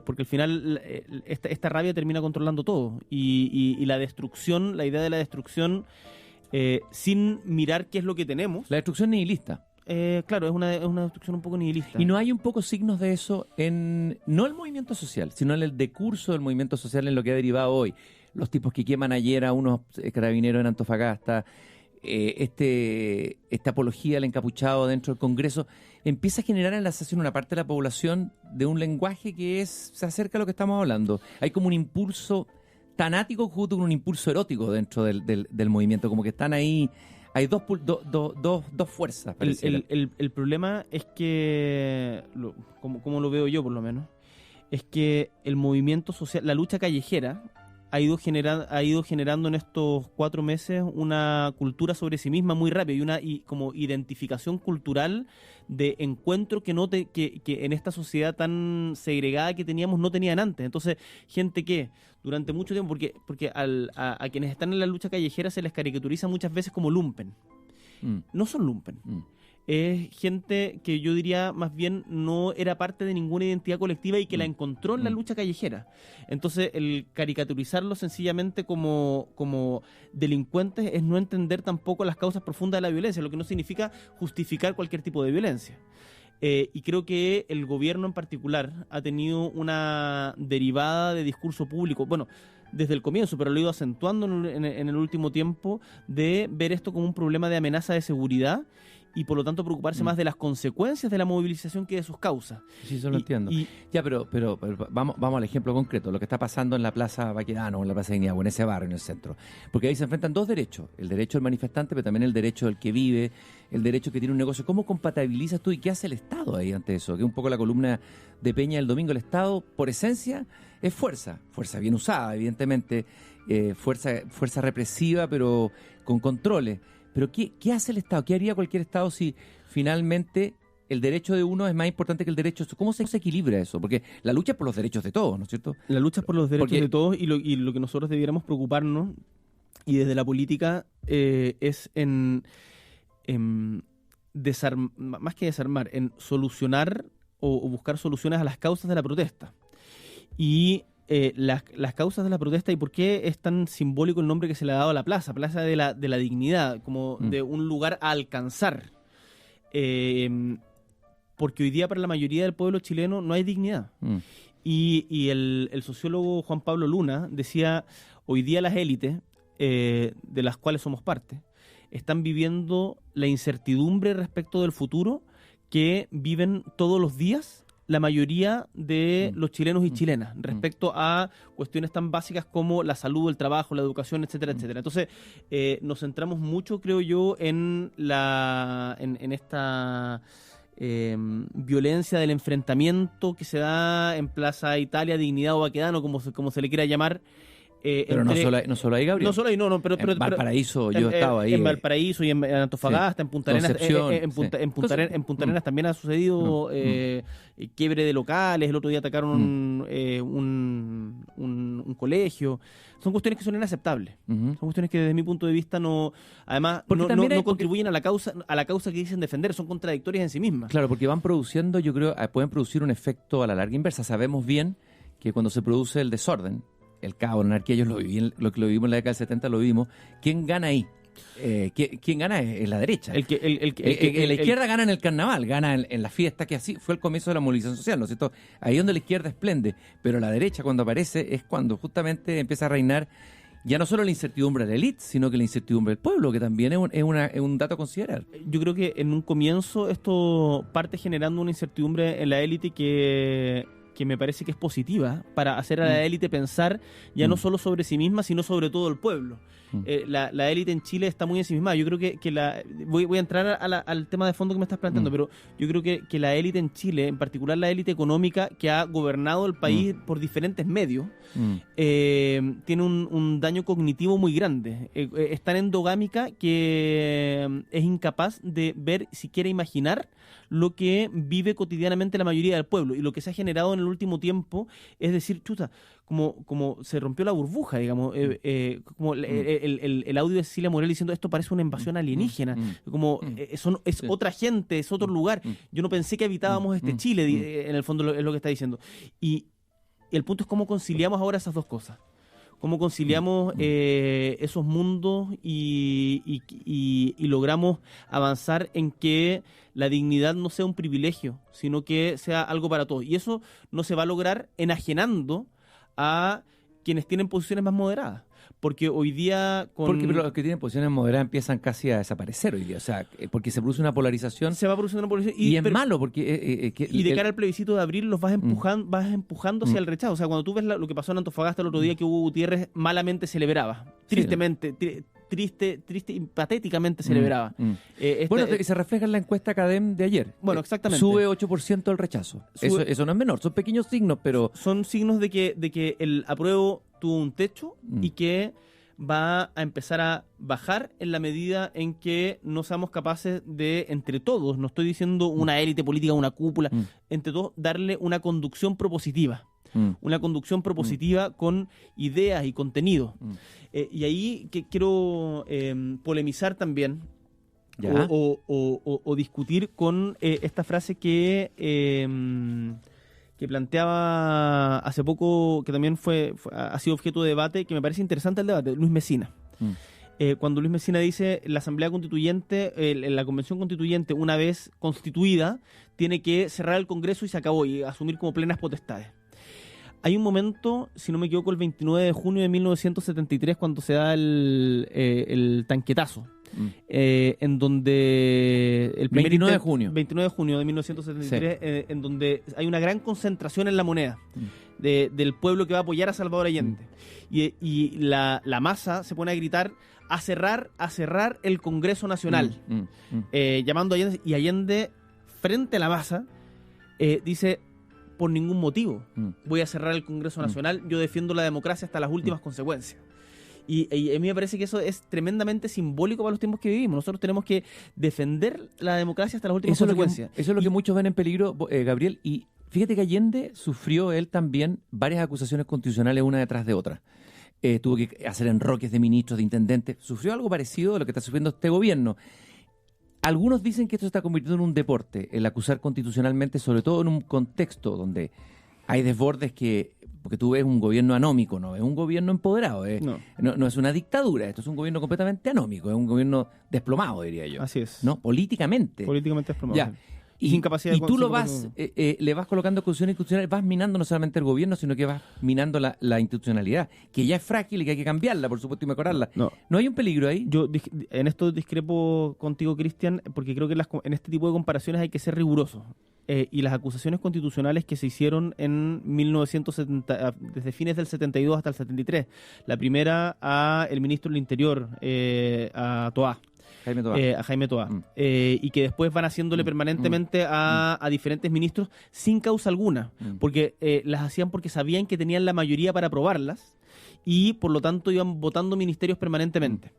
Porque al final esta rabia termina controlando todo. Y la destrucción, la idea de la destrucción, sin mirar qué es lo que tenemos. La destrucción nihilista. Claro, es una destrucción un poco nihilista. Y no hay un poco signos de eso no el movimiento social, sino en el decurso del movimiento social, en lo que ha derivado hoy. Los tipos que queman ayer a unos carabineros en Antofagasta, esta apología al encapuchado dentro del Congreso, empieza a generar en la asociación una parte de la población de un lenguaje que se acerca a lo que estamos hablando. Hay como un impulso tanático junto con un impulso erótico dentro del movimiento, como que están ahí. Hay dos fuerzas. El problema es que, como lo veo yo por lo menos, es que el movimiento social, la lucha callejera, ha ido generando en estos 4 meses una cultura sobre sí misma muy rápida y como identificación cultural de encuentro que en esta sociedad tan segregada que teníamos no tenían antes. Entonces, gente que durante mucho tiempo, porque a quienes están en la lucha callejera se les caricaturiza muchas veces como lumpen. No son lumpen. Es gente que yo diría más bien no era parte de ninguna identidad colectiva y que la encontró en la lucha callejera. Entonces el caricaturizarlo sencillamente como delincuentes es no entender tampoco las causas profundas de la violencia, lo que no significa justificar cualquier tipo de violencia. Y creo que el gobierno en particular ha tenido una derivada de discurso público, bueno, desde el comienzo, pero lo ha ido acentuando en el último tiempo, de ver esto como un problema de amenaza de seguridad y por lo tanto preocuparse más de las consecuencias de la movilización que de sus causas. Sí, eso lo entiendo. Ya, pero vamos al ejemplo concreto, lo que está pasando en la Plaza Baquedano, en la Plaza Dignidad, o en ese barrio, en el centro. Porque ahí se enfrentan dos derechos, el derecho del manifestante, pero también el derecho del que vive, el derecho que tiene un negocio. ¿Cómo compatibilizas tú y qué hace el Estado ahí ante eso? Que es un poco la columna de Peña del domingo. El Estado, por esencia, es fuerza bien usada, evidentemente, fuerza represiva, pero con controles. Pero ¿qué hace el Estado? ¿Qué haría cualquier Estado si finalmente el derecho de uno es más importante que el derecho? ¿Cómo se equilibra eso? Porque la lucha es por los derechos de todos, ¿no es cierto? La lucha es por los derechos de todos y lo que nosotros debiéramos preocuparnos, y desde la política, es en más que desarmar, en solucionar o buscar soluciones a las causas de la protesta. Y las causas de la protesta y por qué es tan simbólico el nombre que se le ha dado a la plaza de la dignidad, como de un lugar a alcanzar. Porque hoy día para la mayoría del pueblo chileno no hay dignidad. Y el sociólogo Juan Pablo Luna decía, hoy día las élites, de las cuales somos parte, están viviendo la incertidumbre respecto del futuro que viven todos los días la mayoría de los chilenos y chilenas respecto a cuestiones tan básicas como la salud, el trabajo, la educación, etcétera, etcétera. Entonces, nos centramos mucho, creo yo, en esta violencia del enfrentamiento que se da en Plaza Italia, Dignidad o Baquedano, como se le quiera llamar. Pero no solo ahí, Gabriel. No solo ahí, pero en Valparaíso, yo he estado ahí. En Valparaíso y en Antofagasta, en Punta Arenas. En Punta Arenas también ha sucedido quiebre de locales. El otro día atacaron un colegio. Son cuestiones que son inaceptables. Son cuestiones que desde mi punto de vista no contribuyen a la causa que dicen defender. Son contradictorias en sí mismas. Claro, porque van produciendo, yo creo, pueden producir un efecto a la larga inversa. Sabemos bien que cuando se produce el desorden, el caos, la anarquía, ellos lo vivimos en la década del 70, lo vivimos. ¿Quién gana ahí? ¿Quién gana? Es la derecha. La izquierda gana en el carnaval, gana en la fiesta, que así fue el comienzo de la movilización social, ¿no es cierto? Ahí es donde la izquierda esplende, pero la derecha cuando aparece es cuando justamente empieza a reinar ya no solo la incertidumbre de la élite, sino que la incertidumbre del pueblo, que también es un dato a considerar. Yo creo que en un comienzo esto parte generando una incertidumbre en la élite que me parece que es positiva para hacer a la élite pensar ya no solo sobre sí misma, sino sobre todo el pueblo. La élite en Chile está muy ensimismada. Yo creo que voy a entrar al tema de fondo que me estás planteando, pero yo creo que la élite en Chile, en particular la élite económica que ha gobernado el país por diferentes medios, tiene un daño cognitivo muy grande. Es tan endogámica que es incapaz de ver, siquiera imaginar lo que vive cotidianamente la mayoría del pueblo. Y lo que se ha generado en el último tiempo es decir, chuta, como se rompió la burbuja, digamos, como el audio de Cecilia Morel diciendo esto parece una invasión alienígena, como es otra gente, es otro lugar. Yo no pensé que habitábamos Chile, en el fondo es lo que está diciendo. Y el punto es cómo conciliamos ahora esas dos cosas. Cómo conciliamos esos mundos y logramos avanzar en que la dignidad no sea un privilegio, sino que sea algo para todos. Y eso no se va a lograr enajenando a quienes tienen posiciones más moderadas. Porque hoy día... Porque los que tienen posiciones moderadas empiezan casi a desaparecer hoy día. O sea, porque se produce una polarización. Se va produciendo una polarización. Y es malo porque... y de cara al plebiscito de abril los vas empujando hacia el rechazo. O sea, cuando tú ves lo que pasó en Antofagasta el otro día, que Hugo Gutiérrez malamente celebraba. Tristemente, triste y patéticamente celebraba. Bueno, se refleja en la encuesta Academ de ayer. Bueno, exactamente. Sube 8% el rechazo. Eso no es menor. Son pequeños signos, pero... Son signos de que el apruebo tuvo un techo y que va a empezar a bajar en la medida en que no seamos capaces de, entre todos, no estoy diciendo una élite política, una cúpula, entre todos, darle una conducción propositiva. Una conducción propositiva con ideas y contenido. Y ahí que quiero polemizar también o discutir con esta frase que planteaba hace poco, que también ha sido objeto de debate, que me parece interesante el debate, Luis Mesina. Cuando Luis Mesina dice la Asamblea Constituyente, la Convención Constituyente, una vez constituida, tiene que cerrar el Congreso y se acabó, y asumir como plenas potestades. Hay un momento, si no me equivoco, el 29 de junio de 1973, cuando se da el tanquetazo, en donde... el 29 de junio. 29 de junio de 1973, sí. En donde hay una gran concentración en La Moneda del pueblo que va a apoyar a Salvador Allende. Y la masa se pone a gritar a cerrar el Congreso Nacional, llamando a Allende, y Allende, frente a la masa, dice... por ningún motivo voy a cerrar el Congreso Nacional, yo defiendo la democracia hasta las últimas consecuencias. Y a mí me parece que eso es tremendamente simbólico para los tiempos que vivimos. Nosotros tenemos que defender la democracia hasta las últimas consecuencias. Eso es lo que muchos ven en peligro, Gabriel, y fíjate que Allende sufrió él también varias acusaciones constitucionales una detrás de otra. Tuvo que hacer enroques de ministros, de intendentes, sufrió algo parecido a lo que está sufriendo este gobierno. Algunos dicen que esto se está convirtiendo en un deporte, el acusar constitucionalmente, sobre todo en un contexto donde hay desbordes que porque tú ves un gobierno anómico, no es un gobierno empoderado, No. no es una dictadura, esto es un gobierno completamente anómico, es un gobierno desplomado, diría yo. Así es. ¿No? Políticamente. Políticamente desplomado. Ya. Y sin capacidad y de tú lo sin vas, capacidad- le vas colocando constituciones institucionales, vas minando no solamente el gobierno, sino que vas minando la institucionalidad, que ya es frágil y que hay que cambiarla, por supuesto, y mejorarla. No. ¿No hay un peligro ahí? Yo en esto discrepo contigo, Cristian, porque creo que en este tipo de comparaciones hay que ser rigurosos. Y las acusaciones constitucionales que se hicieron en 1970, desde fines del 72 hasta el 73, la primera a el ministro del Interior, a Toá. Jaime Toá. A Jaime Toá, y que después van haciéndole permanentemente a diferentes ministros sin causa alguna, porque las hacían porque sabían que tenían la mayoría para aprobarlas y por lo tanto iban votando ministerios permanentemente.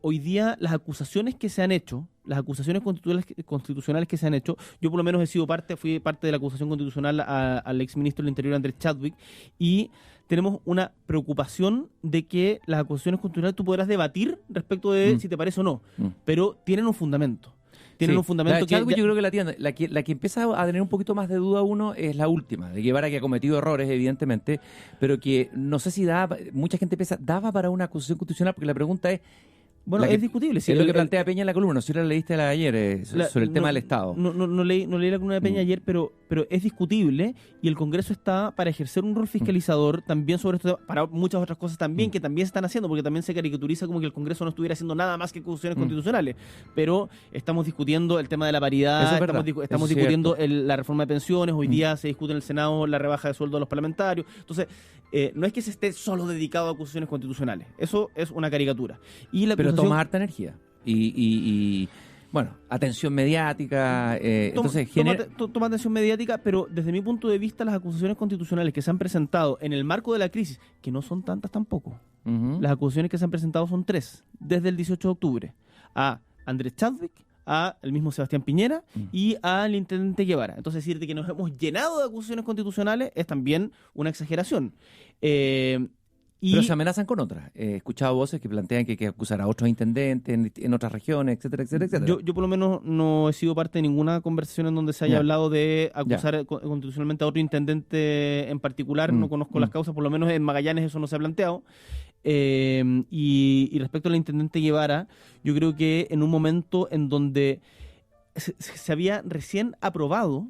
Hoy día las acusaciones que se han hecho, las acusaciones constitucionales que se han hecho, yo por lo menos fui parte de la acusación constitucional al exministro del Interior Andrés Chadwick, y tenemos una preocupación de que las acusaciones constitucionales tú podrás debatir respecto de si te parece o no, pero tienen un fundamento. Tienen un fundamento que... Chadwick, yo creo que la que empieza a tener un poquito más de duda uno es la última, de Guevara, que ha cometido errores, evidentemente, pero que no sé si mucha gente piensa, daba para una acusación constitucional, porque la pregunta es... Bueno, es discutible. Sí, es lo que plantea Peña en la columna, no sé si la leíste ayer, sobre el tema del Estado. No leí la columna de Peña ayer, pero es discutible, y el Congreso está para ejercer un rol fiscalizador también sobre esto, para muchas otras cosas también, que también se están haciendo, porque también se caricaturiza como que el Congreso no estuviera haciendo nada más que acusaciones constitucionales. Pero estamos discutiendo el tema de la paridad, estamos discutiendo la reforma de pensiones, hoy día se discute en el Senado la rebaja de sueldo de los parlamentarios. Entonces, no es que se esté solo dedicado a acusaciones constitucionales, eso es una caricatura. Pero toma harta energía y bueno, atención mediática, toma atención mediática, pero desde mi punto de vista las acusaciones constitucionales que se han presentado en el marco de la crisis, que no son tantas tampoco, las acusaciones que se han presentado son 3, desde el 18 de octubre, a Andrés Chadwick, a el mismo Sebastián Piñera y al intendente Guevara. Entonces decir que nos hemos llenado de acusaciones constitucionales es también una exageración. Pero se amenazan con otras. He escuchado voces que plantean que hay que acusar a otros intendentes en otras regiones, etcétera, etcétera, etcétera. Yo por lo menos no he sido parte de ninguna conversación en donde se haya hablado de acusar constitucionalmente a otro intendente en particular. No conozco las causas, por lo menos en Magallanes eso no se ha planteado. Y respecto al intendente Guevara, yo creo que en un momento en donde se había recién aprobado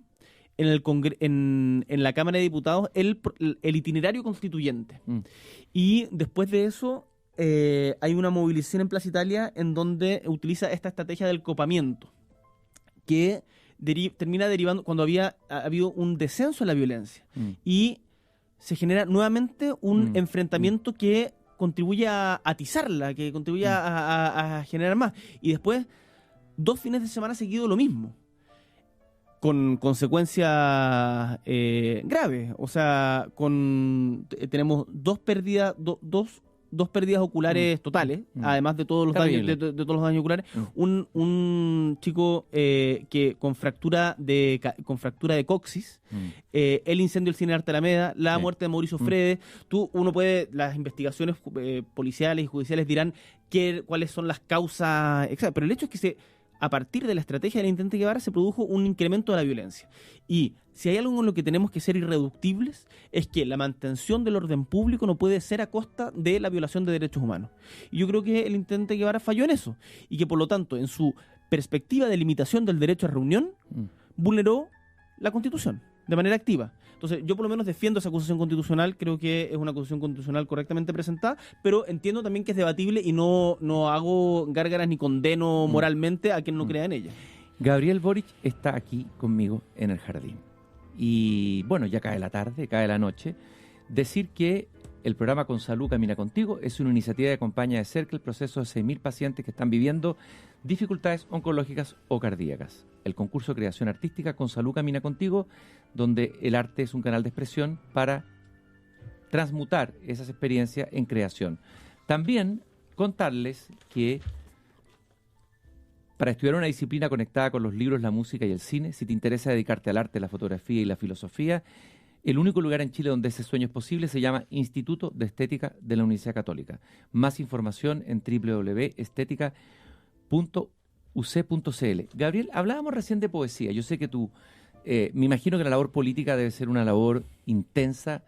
en la Cámara de Diputados el itinerario constituyente. Y después de eso hay una movilización en Plaza Italia en donde utiliza esta estrategia del copamiento, que termina derivando cuando había habido un descenso en la violencia. Y se genera nuevamente un enfrentamiento que contribuye a atizarla, que contribuye a generar más. Y después, 2 fines de semana seguidos lo mismo, con consecuencias graves. O sea, tenemos 2 pérdidas, dos pérdidas oculares totales, además de todos los daños, de todos los daños oculares. Un chico que con fractura de coxis, el incendio del cine Arte Alameda, la muerte de Mauricio Fredes. Las investigaciones policiales y judiciales dirán cuáles son las causas exactas, pero el hecho es que a partir de la estrategia del intendente Guevara se produjo un incremento de la violencia. Y si hay algo en lo que tenemos que ser irreductibles, es que la mantención del orden público no puede ser a costa de la violación de derechos humanos. Y yo creo que el intendente Guevara falló en eso, y que por lo tanto, en su perspectiva de limitación del derecho a reunión, vulneró la Constitución de manera activa. Entonces, yo por lo menos defiendo esa acusación constitucional, creo que es una acusación constitucional correctamente presentada, pero entiendo también que es debatible y no hago gárgaras ni condeno moralmente a quien no crea en ella. Gabriel Boric está aquí conmigo en el jardín. Y bueno, ya cae la tarde, cae la noche. Decir que el programa Con Salud Camina Contigo es una iniciativa que acompaña de cerca el proceso de 6.000 pacientes que están viviendo dificultades oncológicas o cardíacas. El concurso de creación artística Con Salud Camina Contigo, donde el arte es un canal de expresión para transmutar esas experiencias en creación. También contarles que para estudiar una disciplina conectada con los libros, la música y el cine, si te interesa dedicarte al arte, la fotografía y la filosofía, el único lugar en Chile donde ese sueño es posible se llama Instituto de Estética de la Universidad Católica. Más información en www.estetica.uc.cl. Gabriel, hablábamos recién de poesía. Yo sé que tú, me imagino que la labor política debe ser una labor intensa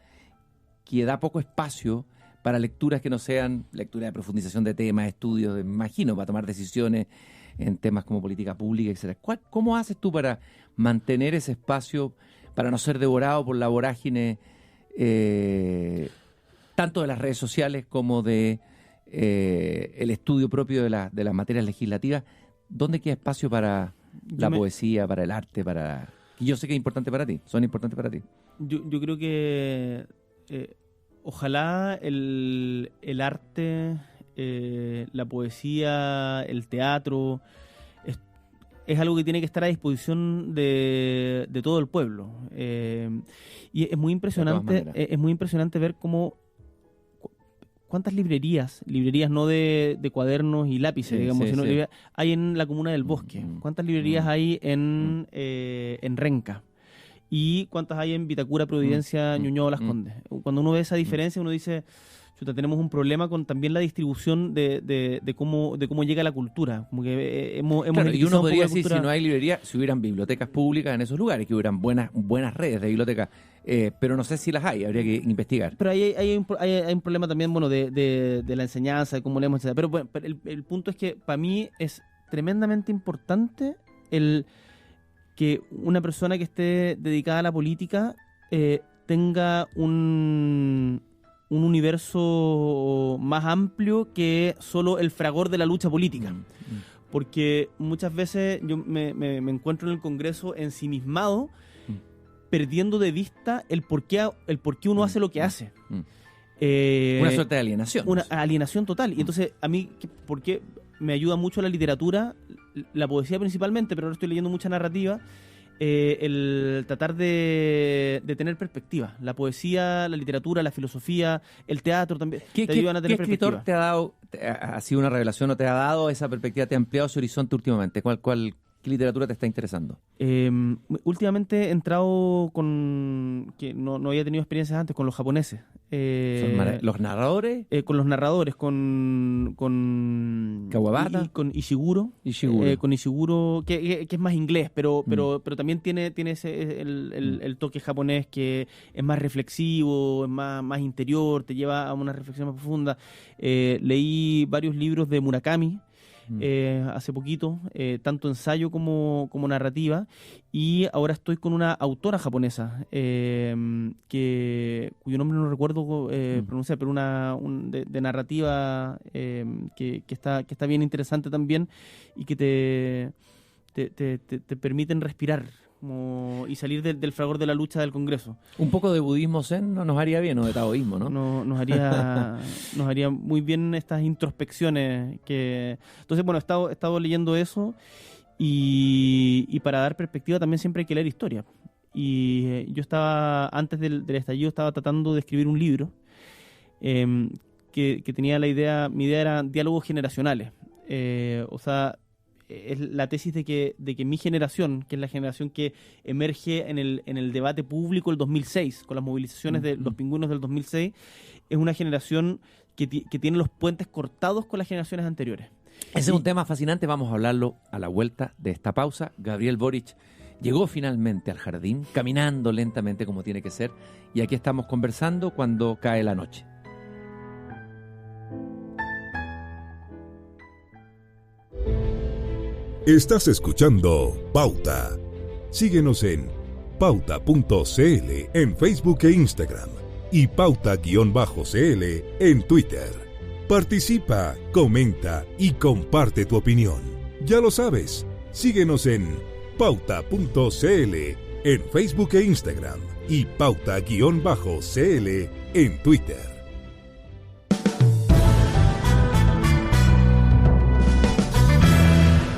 que da poco espacio para lecturas que no sean lecturas de profundización de temas, estudios, me imagino, para tomar decisiones en temas como política pública, etcétera. ¿Cómo haces tú para mantener ese espacio, para no ser devorado por la vorágine tanto de las redes sociales como de el estudio propio de las materias legislativas? ¿Dónde queda espacio para la poesía, para el arte, y yo sé que es importante para ti, son importantes para ti? Yo creo que ojalá el arte, la poesía, el teatro, es algo que tiene que estar a disposición de todo el pueblo. Y es muy impresionante ver cuántas librerías no de cuadernos y lápices, digamos, sino hay en la comuna del Bosque. ¿Cuántas librerías hay en Renca? ¿Y cuántas hay en Vitacura, Providencia, Ñuñoa, Las Condes? Cuando uno ve esa diferencia, uno dice, chuta, tenemos un problema con también la distribución de cómo llega la cultura. Como que hemos claro, y uno podría decir, si no hay librería, si hubieran bibliotecas públicas en esos lugares, que hubieran buenas redes de bibliotecas, pero no sé si las hay, habría que investigar. Pero hay un problema también, bueno, de la enseñanza, de cómo leemos, etc. Pero bueno, el punto es que para mí es tremendamente importante que una persona que esté dedicada a la política tenga un universo más amplio que solo el fragor de la lucha política. Porque muchas veces yo me encuentro en el Congreso ensimismado, perdiendo de vista el por qué uno hace lo que hace. Una suerte de alienación. Una alienación total. Y entonces, a mí, porque me ayuda mucho la literatura, la poesía principalmente, pero ahora estoy leyendo mucha narrativa, el tratar de tener perspectiva. La poesía, la literatura, la filosofía, el teatro también te ayudan a tener perspectiva. ¿Qué escritor te ha dado, ha sido una revelación o te ha dado esa perspectiva, te ha ampliado ese horizonte últimamente? ¿Qué literatura te está interesando? Últimamente he entrado que no había tenido experiencias antes, con los japoneses. ¿Los narradores? Con los narradores, con Kawabata. Con Ishiguro. Con Ishiguro, que es más inglés, pero también tiene el toque japonés, que es más reflexivo, es más interior, te lleva a una reflexión más profunda. Leí varios libros de Murakami, hace poquito, tanto ensayo como narrativa, y ahora estoy con una autora japonesa cuyo nombre no recuerdo pronunciar, pero de narrativa que está bien interesante también, y que te permiten respirar y salir del fragor de la lucha del Congreso. Un poco de budismo zen nos haría bien, o de taoísmo, ¿no? Nos haría muy bien estas introspecciones. Entonces, bueno, he estado leyendo eso, y para dar perspectiva también siempre hay que leer historia. Y yo antes del estallido, estaba tratando de escribir un libro que tenía mi idea era diálogos generacionales. O sea, es la tesis de que mi generación, que es la generación que emerge en el debate público el 2006, con las movilizaciones de los pingüinos del 2006, es una generación que tiene los puentes cortados con las generaciones anteriores. Ese es un tema fascinante, vamos a hablarlo a la vuelta de esta pausa. Gabriel Boric llegó finalmente al jardín, caminando lentamente como tiene que ser, y aquí estamos conversando cuando cae la noche. Estás escuchando Pauta. Síguenos en pauta.cl en Facebook e Instagram y pauta_cl en Twitter. Participa, comenta y comparte tu opinión. Ya lo sabes, síguenos en pauta.cl en Facebook e Instagram y pauta_cl en Twitter.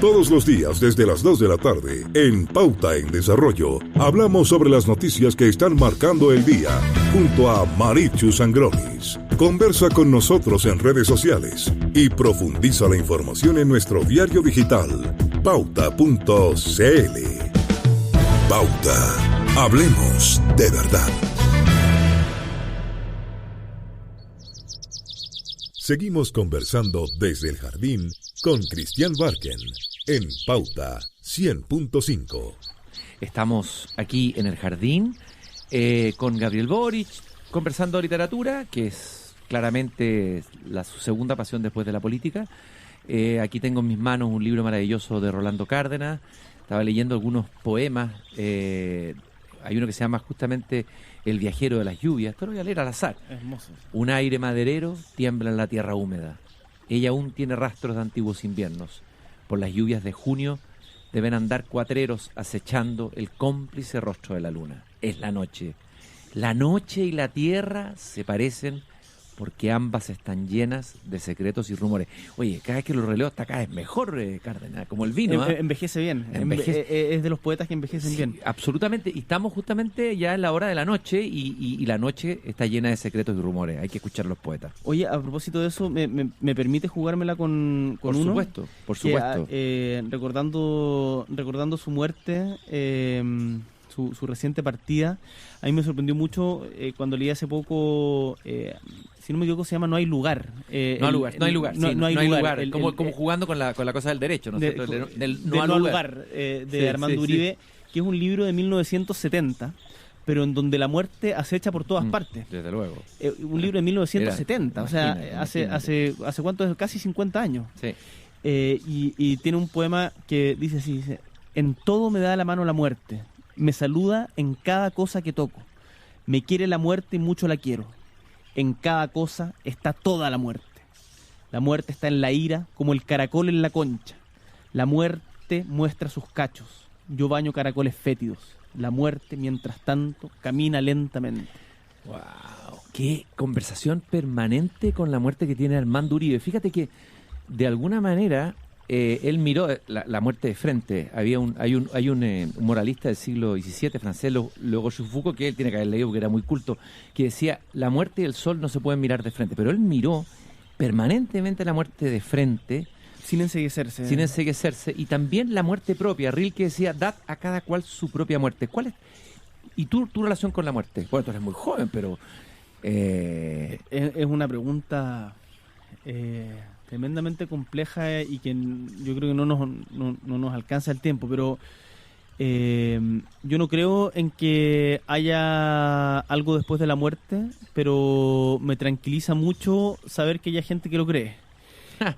Todos los días desde las 2 de la tarde, en Pauta en Desarrollo, hablamos sobre las noticias que están marcando el día, junto a Marichu Sangronis. Conversa con nosotros en redes sociales y profundiza la información en nuestro diario digital, pauta.cl. Pauta. Hablemos de verdad. Seguimos conversando desde el jardín con Cristian Barken en Pauta 100.5. Estamos aquí en el jardín con Gabriel Boric, conversando de literatura, que es claramente su segunda pasión después de la política. Aquí tengo en mis manos un libro maravilloso de Rolando Cárdenas. Estaba leyendo algunos poemas. Hay uno que se llama justamente El viajero de las lluvias. Esto lo voy a leer al azar. Hermoso. Un aire maderero tiembla en la tierra húmeda. Ella aún tiene rastros de antiguos inviernos. Por las lluvias de junio deben andar cuatreros acechando el cómplice rostro de la luna. Es la noche. La noche y la tierra se parecen porque ambas están llenas de secretos y rumores. Oye, cada vez que lo releo hasta acá es mejor, Cárdenas, como el vino. Envejece bien. Es de los poetas que envejecen bien. Absolutamente. Y estamos justamente ya en la hora de la noche y la noche está llena de secretos y rumores. Hay que escuchar a los poetas. Oye, a propósito de eso, ¿me permite jugármela con por uno? Por supuesto. Recordando su muerte, su reciente partida, a mí me sorprendió mucho cuando leí hace poco, si no me equivoco, se llama No hay lugar. No hay lugar. Como jugando con la cosa del derecho, ¿no es cierto? No hay lugar, de Armando Uribe, que es un libro de 1970, pero en donde la muerte acecha por todas partes. Desde luego. Un libro de 1970, hace ¿cuánto? Casi 50 años. Sí. Y tiene un poema que dice así, dice: en todo me da la mano la muerte, me saluda en cada cosa que toco, me quiere la muerte y mucho la quiero, en cada cosa está toda la muerte. La muerte está en la ira como el caracol en la concha, la muerte muestra sus cachos, yo baño caracoles fétidos, la muerte mientras tanto camina lentamente. ¡Wow! ¡Qué conversación permanente con la muerte que tiene Armando Uribe! Fíjate que de alguna manera él miró la muerte de frente. Hay un moralista del siglo XVII francés, luego Foucault, que él tiene que haber leído porque era muy culto, que decía: la muerte y el sol no se pueden mirar de frente. Pero él miró permanentemente la muerte de frente, sin enceguecerse. Y también la muerte propia. Rilke decía: dad a cada cual su propia muerte. ¿Cuál es? ¿Y tu relación con la muerte? Bueno, tú eres muy joven, pero es una pregunta tremendamente compleja y que yo creo que no nos alcanza el tiempo, pero yo no creo en que haya algo después de la muerte, pero me tranquiliza mucho saber que hay gente que lo cree.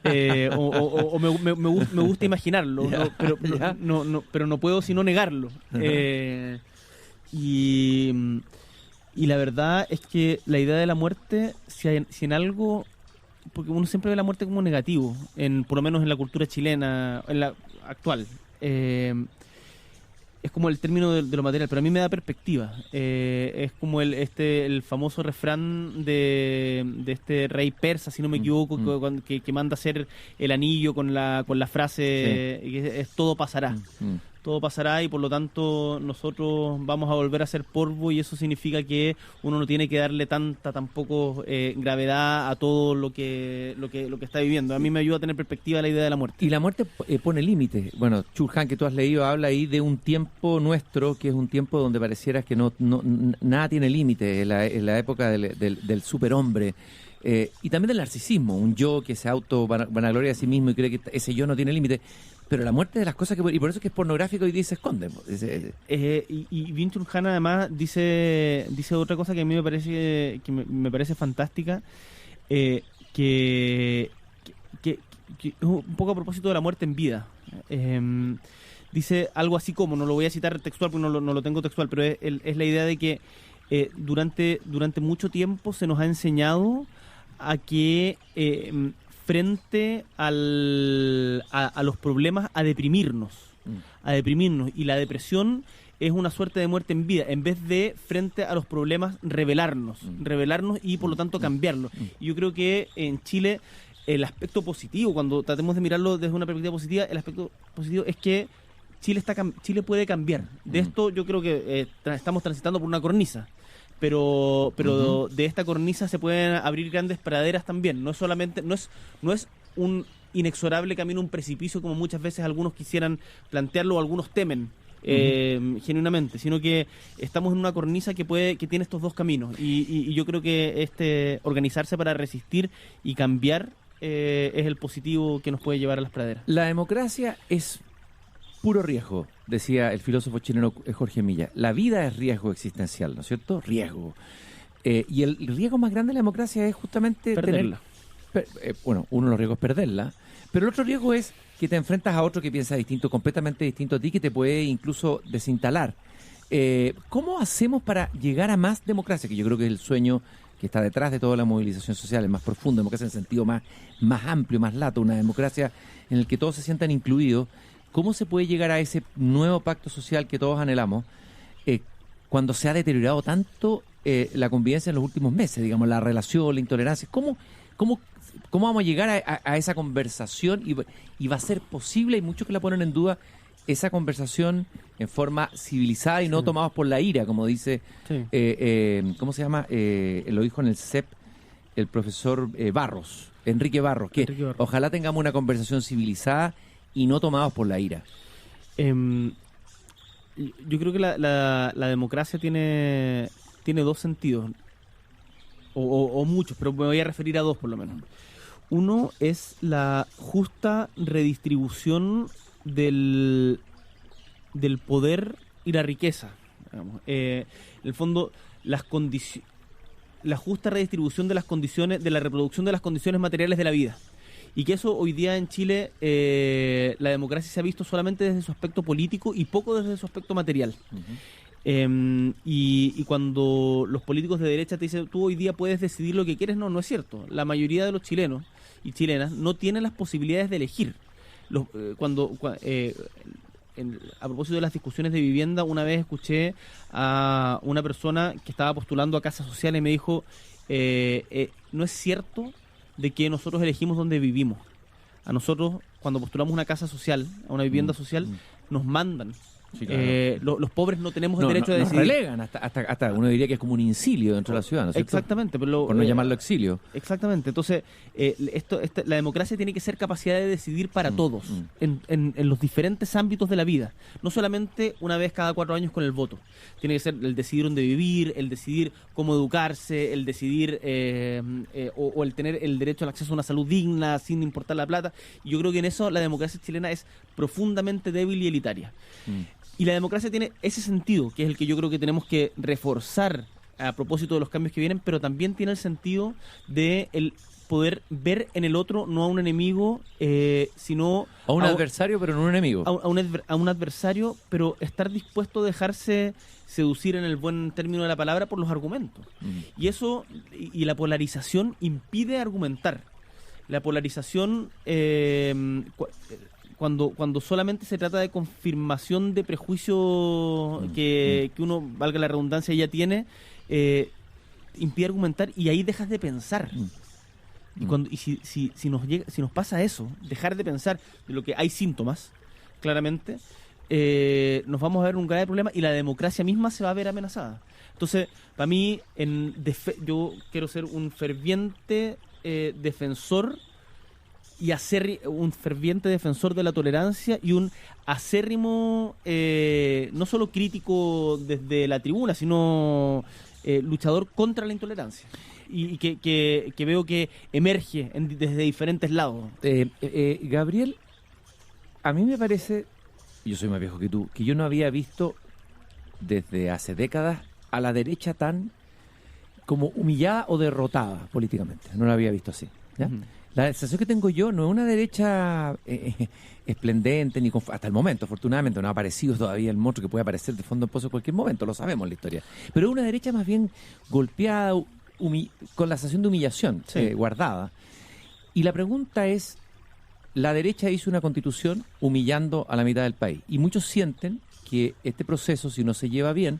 Me gusta imaginarlo, pero no puedo sino negarlo. Y la verdad es que la idea de la muerte, si en algo, porque uno siempre ve la muerte como negativo, por lo menos en la cultura chilena, en la actual, es como el término de lo material, pero a mí me da perspectiva. Es como el famoso refrán de este rey persa, si no me equivoco, que manda hacer el anillo con la frase, sí, que es todo pasará. Todo pasará y por lo tanto nosotros vamos a volver a ser polvo, y eso significa que uno no tiene que darle tampoco gravedad a todo lo que está viviendo. A mí me ayuda a tener perspectiva la idea de la muerte. Y la muerte pone límites. Bueno, Churhan, que tú has leído, habla ahí de un tiempo nuestro, que es un tiempo donde pareciera que nada tiene límite, en la época del superhombre. Y también del narcisismo, un yo que se vanagloria a sí mismo y cree que ese yo no tiene límite. Pero la muerte de las cosas y por eso es que es pornográfico y se esconde. Y Byung-Chul Han además dice otra cosa que a mí me parece fantástica, que un poco a propósito de la muerte en vida. Dice algo así como, no lo voy a citar textual porque no lo tengo textual, pero es la idea de que durante mucho tiempo se nos ha enseñado a que frente a los problemas a deprimirnos, y la depresión es una suerte de muerte en vida, en vez de frente a los problemas revelarnos y por lo tanto cambiarlos. Y yo creo que en Chile el aspecto positivo, cuando tratemos de mirarlo desde una perspectiva positiva, el aspecto positivo es que Chile puede cambiar. De esto yo creo que estamos transitando por una cornisa. Pero de esta cornisa se pueden abrir grandes praderas también. No es un inexorable camino, un precipicio, como muchas veces algunos quisieran plantearlo o algunos temen genuinamente, sino que estamos en una cornisa que tiene estos dos caminos. Y yo creo que organizarse para resistir y cambiar es el positivo que nos puede llevar a las praderas. La democracia es puro riesgo, decía el filósofo chileno Jorge Milla. La vida es riesgo existencial, ¿no es cierto? Riesgo. Y el riesgo más grande de la democracia es justamente Perderla. Uno de los riesgos es perderla, pero el otro riesgo es que te enfrentas a otro que piensa distinto, completamente distinto a ti, que te puede incluso desinstalar. ¿Cómo hacemos para llegar a más democracia? Que yo creo que es el sueño que está detrás de toda la movilización social, el más profundo, democracia en el sentido más amplio, más lato, una democracia en la que todos se sientan incluidos. ¿Cómo se puede llegar a ese nuevo pacto social que todos anhelamos cuando se ha deteriorado tanto la convivencia en los últimos meses, digamos, la relación, la intolerancia? ¿Cómo vamos a llegar a esa conversación y va a ser posible? Hay muchos que la ponen en duda, esa conversación en forma civilizada y no tomados por la ira, como dice, ¿cómo se llama? Lo dijo en el CEP el profesor Enrique Barros, que ojalá tengamos una conversación civilizada y no tomados por la ira. Yo creo que la democracia tiene dos sentidos, o muchos, pero me voy a referir a dos por lo menos. Uno es la justa redistribución del poder y la riqueza. Digamos. En el fondo, la justa redistribución de las condiciones, de la reproducción de las condiciones materiales de la vida. Y que eso hoy día en Chile, la democracia se ha visto solamente desde su aspecto político y poco desde su aspecto material. Y cuando los políticos de derecha te dicen, tú hoy día puedes decidir lo que quieres, no es cierto. La mayoría de los chilenos y chilenas no tienen las posibilidades de elegir. A propósito de las discusiones de vivienda, una vez escuché a una persona que estaba postulando a Casa Social y me dijo, no es cierto de que nosotros elegimos dónde vivimos. A nosotros, cuando postulamos una casa social, a una vivienda social, nos mandan. Sí, claro. Los pobres no tenemos el derecho de decidir. Nos relegan hasta uno diría que es como un incilio dentro de la ciudad, ¿no es cierto? Exactamente. Pero por no llamarlo exilio. Exactamente. Entonces, la democracia tiene que ser capacidad de decidir para todos, en los diferentes ámbitos de la vida. No solamente una vez cada 4 años con el voto. Tiene que ser el decidir dónde vivir, el decidir cómo educarse, el decidir o el tener el derecho al acceso a una salud digna sin importar la plata. Y yo creo que en eso la democracia chilena es profundamente débil y elitaria. Y la democracia tiene ese sentido, que es el que yo creo que tenemos que reforzar a propósito de los cambios que vienen, pero también tiene el sentido de el poder ver en el otro no a un enemigo, sino a un adversario, pero no un enemigo. A un adversario, pero estar dispuesto a dejarse seducir, en el buen término de la palabra, por los argumentos. Y eso, y la polarización impide argumentar. La polarización... Cuando solamente se trata de confirmación de prejuicio que uno, valga la redundancia, ya tiene, impide argumentar y ahí dejas de pensar. Y si nos pasa eso, dejar de pensar de lo que hay síntomas, claramente, nos vamos a ver un grave problema y la democracia misma se va a ver amenazada. Entonces, para mí, yo quiero ser un ferviente defensor y un ferviente defensor de la tolerancia y un acérrimo, no solo crítico desde la tribuna, sino luchador contra la intolerancia. Y que veo que emerge desde diferentes lados. Gabriel, a mí me parece, yo soy más viejo que tú, que yo no había visto desde hace décadas a la derecha tan como humillada o derrotada políticamente. No la había visto así, ¿ya? La sensación que tengo yo no es una derecha esplendente, ni hasta el momento, afortunadamente, no ha aparecido todavía el monstruo que puede aparecer de fondo en pozo en cualquier momento, lo sabemos en la historia. Pero es una derecha más bien golpeada, con la sensación de humillación guardada. Y la pregunta es, la derecha hizo una constitución humillando a la mitad del país. Y muchos sienten que este proceso, si no se lleva bien,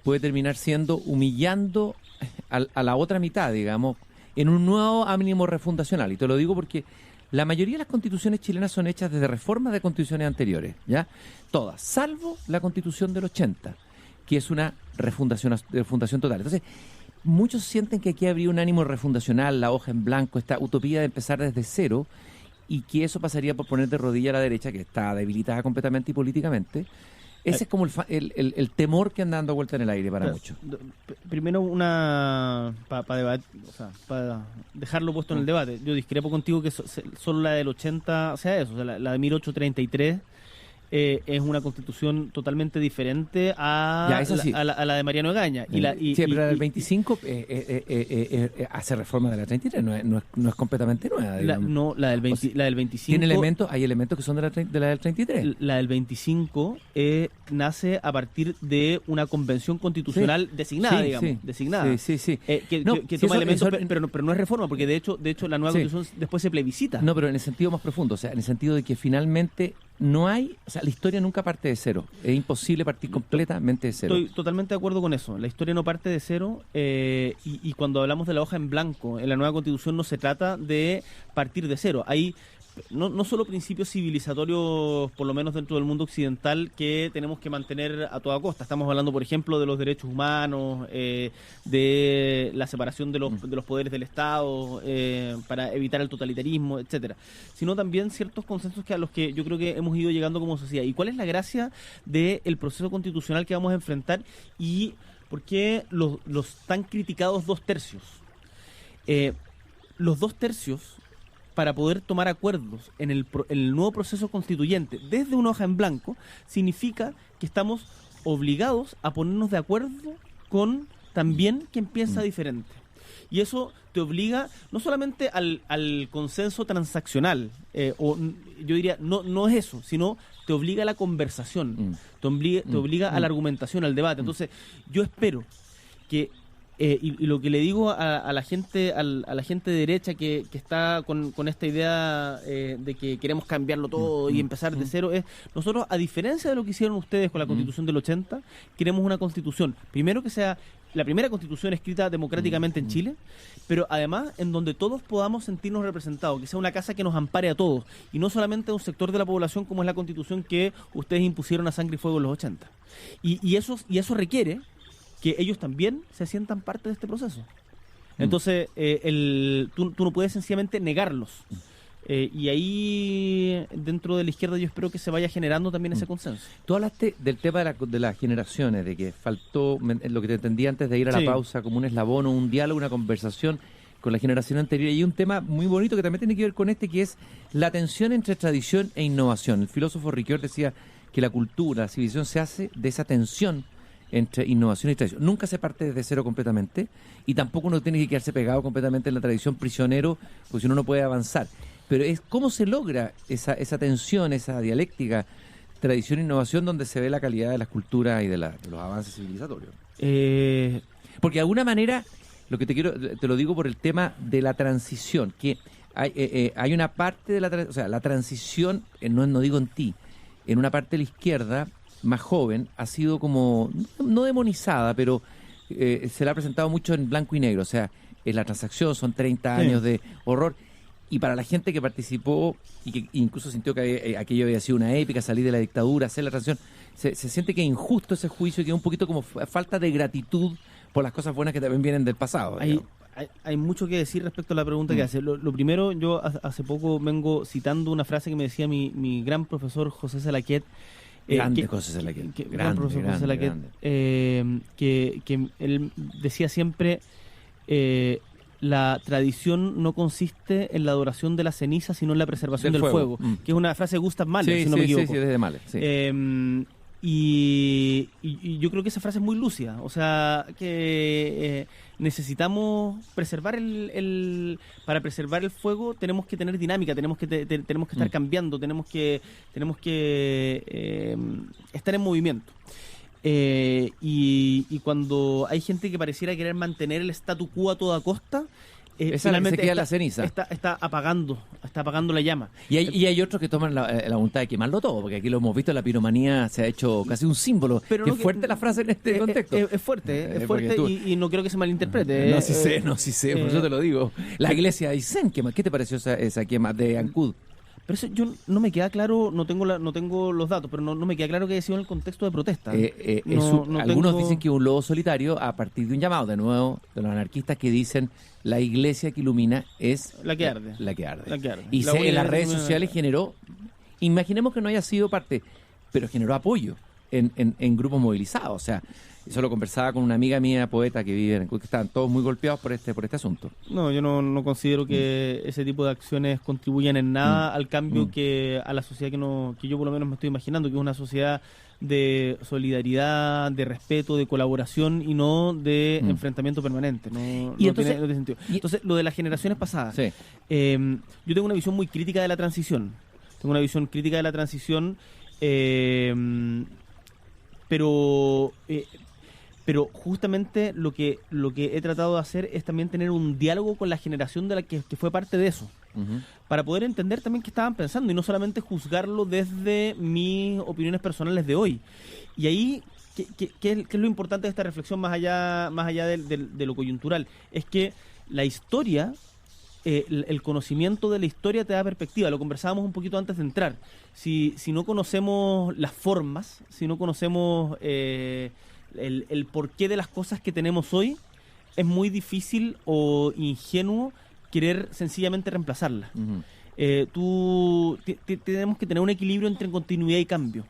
puede terminar siendo humillando a la otra mitad, digamos, en un nuevo ánimo refundacional. Y te lo digo porque la mayoría de las constituciones chilenas son hechas desde reformas de constituciones anteriores, ¿ya? Todas, salvo la constitución del 80, que es una refundación total. Entonces, muchos sienten que aquí habría un ánimo refundacional, la hoja en blanco, esta utopía de empezar desde cero, y que eso pasaría por poner de rodilla a la derecha, que está debilitada completamente y políticamente. Ese es como el temor que anda dando vuelta en el aire para muchos. Primero, para dejarlo puesto en el debate, yo discrepo contigo que solo la del 80 sea eso, o sea, la de 1833 es una constitución totalmente diferente a la de Mariano Egaña. Pero la del 25 hace reforma de la 33, no es completamente nueva. La del 25... Hay elementos que son de la del 33. La del 25 nace a partir de una convención constitucional designada, designada. Sí. Que toma elementos, pero no es reforma, porque de hecho la nueva constitución después se plebiscita. No, pero en el sentido más profundo, o sea, en el sentido de que finalmente no hay, o sea, la historia nunca parte de cero. Es imposible partir completamente de cero. Estoy totalmente de acuerdo con eso. La historia no parte de cero, y cuando hablamos de la hoja en blanco, en la nueva constitución no se trata de partir de cero. Hay no solo principios civilizatorios, por lo menos dentro del mundo occidental, que tenemos que mantener a toda costa. Estamos hablando, por ejemplo, de los derechos humanos, de la separación de los poderes del Estado, para evitar el totalitarismo, etcétera. Sino también ciertos consensos a los que yo creo que hemos ido llegando como sociedad. ¿Y cuál es la gracia del proceso constitucional que vamos a enfrentar? ¿Y por qué los tan criticados 2 tercios? Los 2 tercios, para poder tomar acuerdos en el nuevo proceso constituyente desde una hoja en blanco, significa que estamos obligados a ponernos de acuerdo con también quien piensa diferente. Y eso te obliga no solamente al consenso transaccional, o yo diría, no es eso, sino te obliga a la conversación, te obliga a la argumentación, al debate. Entonces, yo espero que y lo que le digo a la gente a la gente de derecha que está con esta idea de que queremos cambiarlo todo y empezar de cero, es: nosotros, a diferencia de lo que hicieron ustedes con la Constitución del 80, queremos una Constitución, primero, que sea la primera Constitución escrita democráticamente en Chile, pero además en donde todos podamos sentirnos representados, que sea una casa que nos ampare a todos, y no solamente a un sector de la población como es la Constitución que ustedes impusieron a sangre y fuego en los 80. Y eso requiere que ellos también se sientan parte de este proceso. Entonces, tú no puedes sencillamente negarlos. Y ahí, dentro de la izquierda, yo espero que se vaya generando también ese consenso. Tú hablaste del tema de las generaciones, de que faltó, lo que te entendí antes de ir a la pausa, como un eslabón o un diálogo, una conversación con la generación anterior. Y hay un tema muy bonito que también tiene que ver con que es la tensión entre tradición e innovación. El filósofo Ricoeur decía que la cultura, la civilización se hace de esa tensión entre innovación y tradición. Nunca se parte desde cero completamente, y tampoco uno tiene que quedarse pegado completamente en la tradición, prisionero, porque si uno no puede avanzar. Pero es cómo se logra esa tensión, esa dialéctica, tradición e innovación, donde se ve la calidad de las culturas y de los avances civilizatorios. Porque de alguna manera, te lo digo por el tema de la transición, que hay una parte de la transición, no digo en ti, en una parte de la izquierda más joven, ha sido como, no demonizada, pero se la ha presentado mucho en blanco y negro. O sea, es la transacción, son 30 años de horror. Y para la gente que participó y que incluso sintió que aquello había sido una épica, salir de la dictadura, hacer la transición, se siente que es injusto ese juicio y que es un poquito como falta de gratitud por las cosas buenas que también vienen del pasado. Hay mucho que decir respecto a la pregunta que hace. Lo primero, yo hace poco vengo citando una frase que me decía mi gran profesor José Salaquet. Grande José Salaquet. Que él decía siempre: la tradición no consiste en la adoración de la ceniza, sino en la preservación del fuego. Que es una frase de Gustav Mahler, si no me equivoco. Sí, desde Mahler. Sí. Y yo creo que esa frase es muy lúcida. O sea, que necesitamos preservar para preservar el fuego tenemos que tener dinámica, tenemos que estar cambiando, tenemos que estar en movimiento. Y cuando hay gente que pareciera querer mantener el statu quo a toda costa, finalmente se queda la ceniza. Está apagando la llama. Y hay otros que toman la voluntad de quemarlo todo, porque aquí lo hemos visto, la piromanía se ha hecho casi un símbolo. Pero es fuerte la frase en este contexto. Es fuerte, y no quiero que se malinterprete. No, sí sé, por eso te lo digo. La iglesia de Aysén, ¿qué te pareció esa quema de Ancud? Pero eso yo no me queda claro, no tengo los datos, pero no me queda claro que haya sido en el contexto de protesta. Algunos dicen que un lobo solitario, a partir de un llamado, de nuevo, de los anarquistas que dicen: la iglesia que ilumina es la que arde. Y en las redes sociales generó, imaginemos que no haya sido parte, pero generó apoyo. en grupos movilizados. O sea, eso lo conversaba con una amiga mía, poeta, que vive en que estaban todos muy golpeados por este asunto. No, yo no considero que ese tipo de acciones contribuyan en nada al cambio que a la sociedad que yo por lo menos me estoy imaginando, que es una sociedad de solidaridad, de respeto, de colaboración y no de enfrentamiento permanente. No tiene sentido. Entonces, lo de las generaciones pasadas. Sí. Yo tengo una visión muy crítica de la transición. Pero justamente lo que he tratado de hacer es también tener un diálogo con la generación de la que fue parte de eso, para poder entender también qué estaban pensando y no solamente juzgarlo desde mis opiniones personales de hoy. Y ahí, ¿qué es lo importante de esta reflexión más allá de lo coyuntural? Es que la historia, el conocimiento de la historia te da perspectiva. Lo conversábamos un poquito antes de entrar. Si no conocemos las formas, si no conocemos el porqué de las cosas que tenemos hoy, es muy difícil o ingenuo querer sencillamente reemplazarlas. Tenemos que tener un equilibrio entre continuidad y cambio.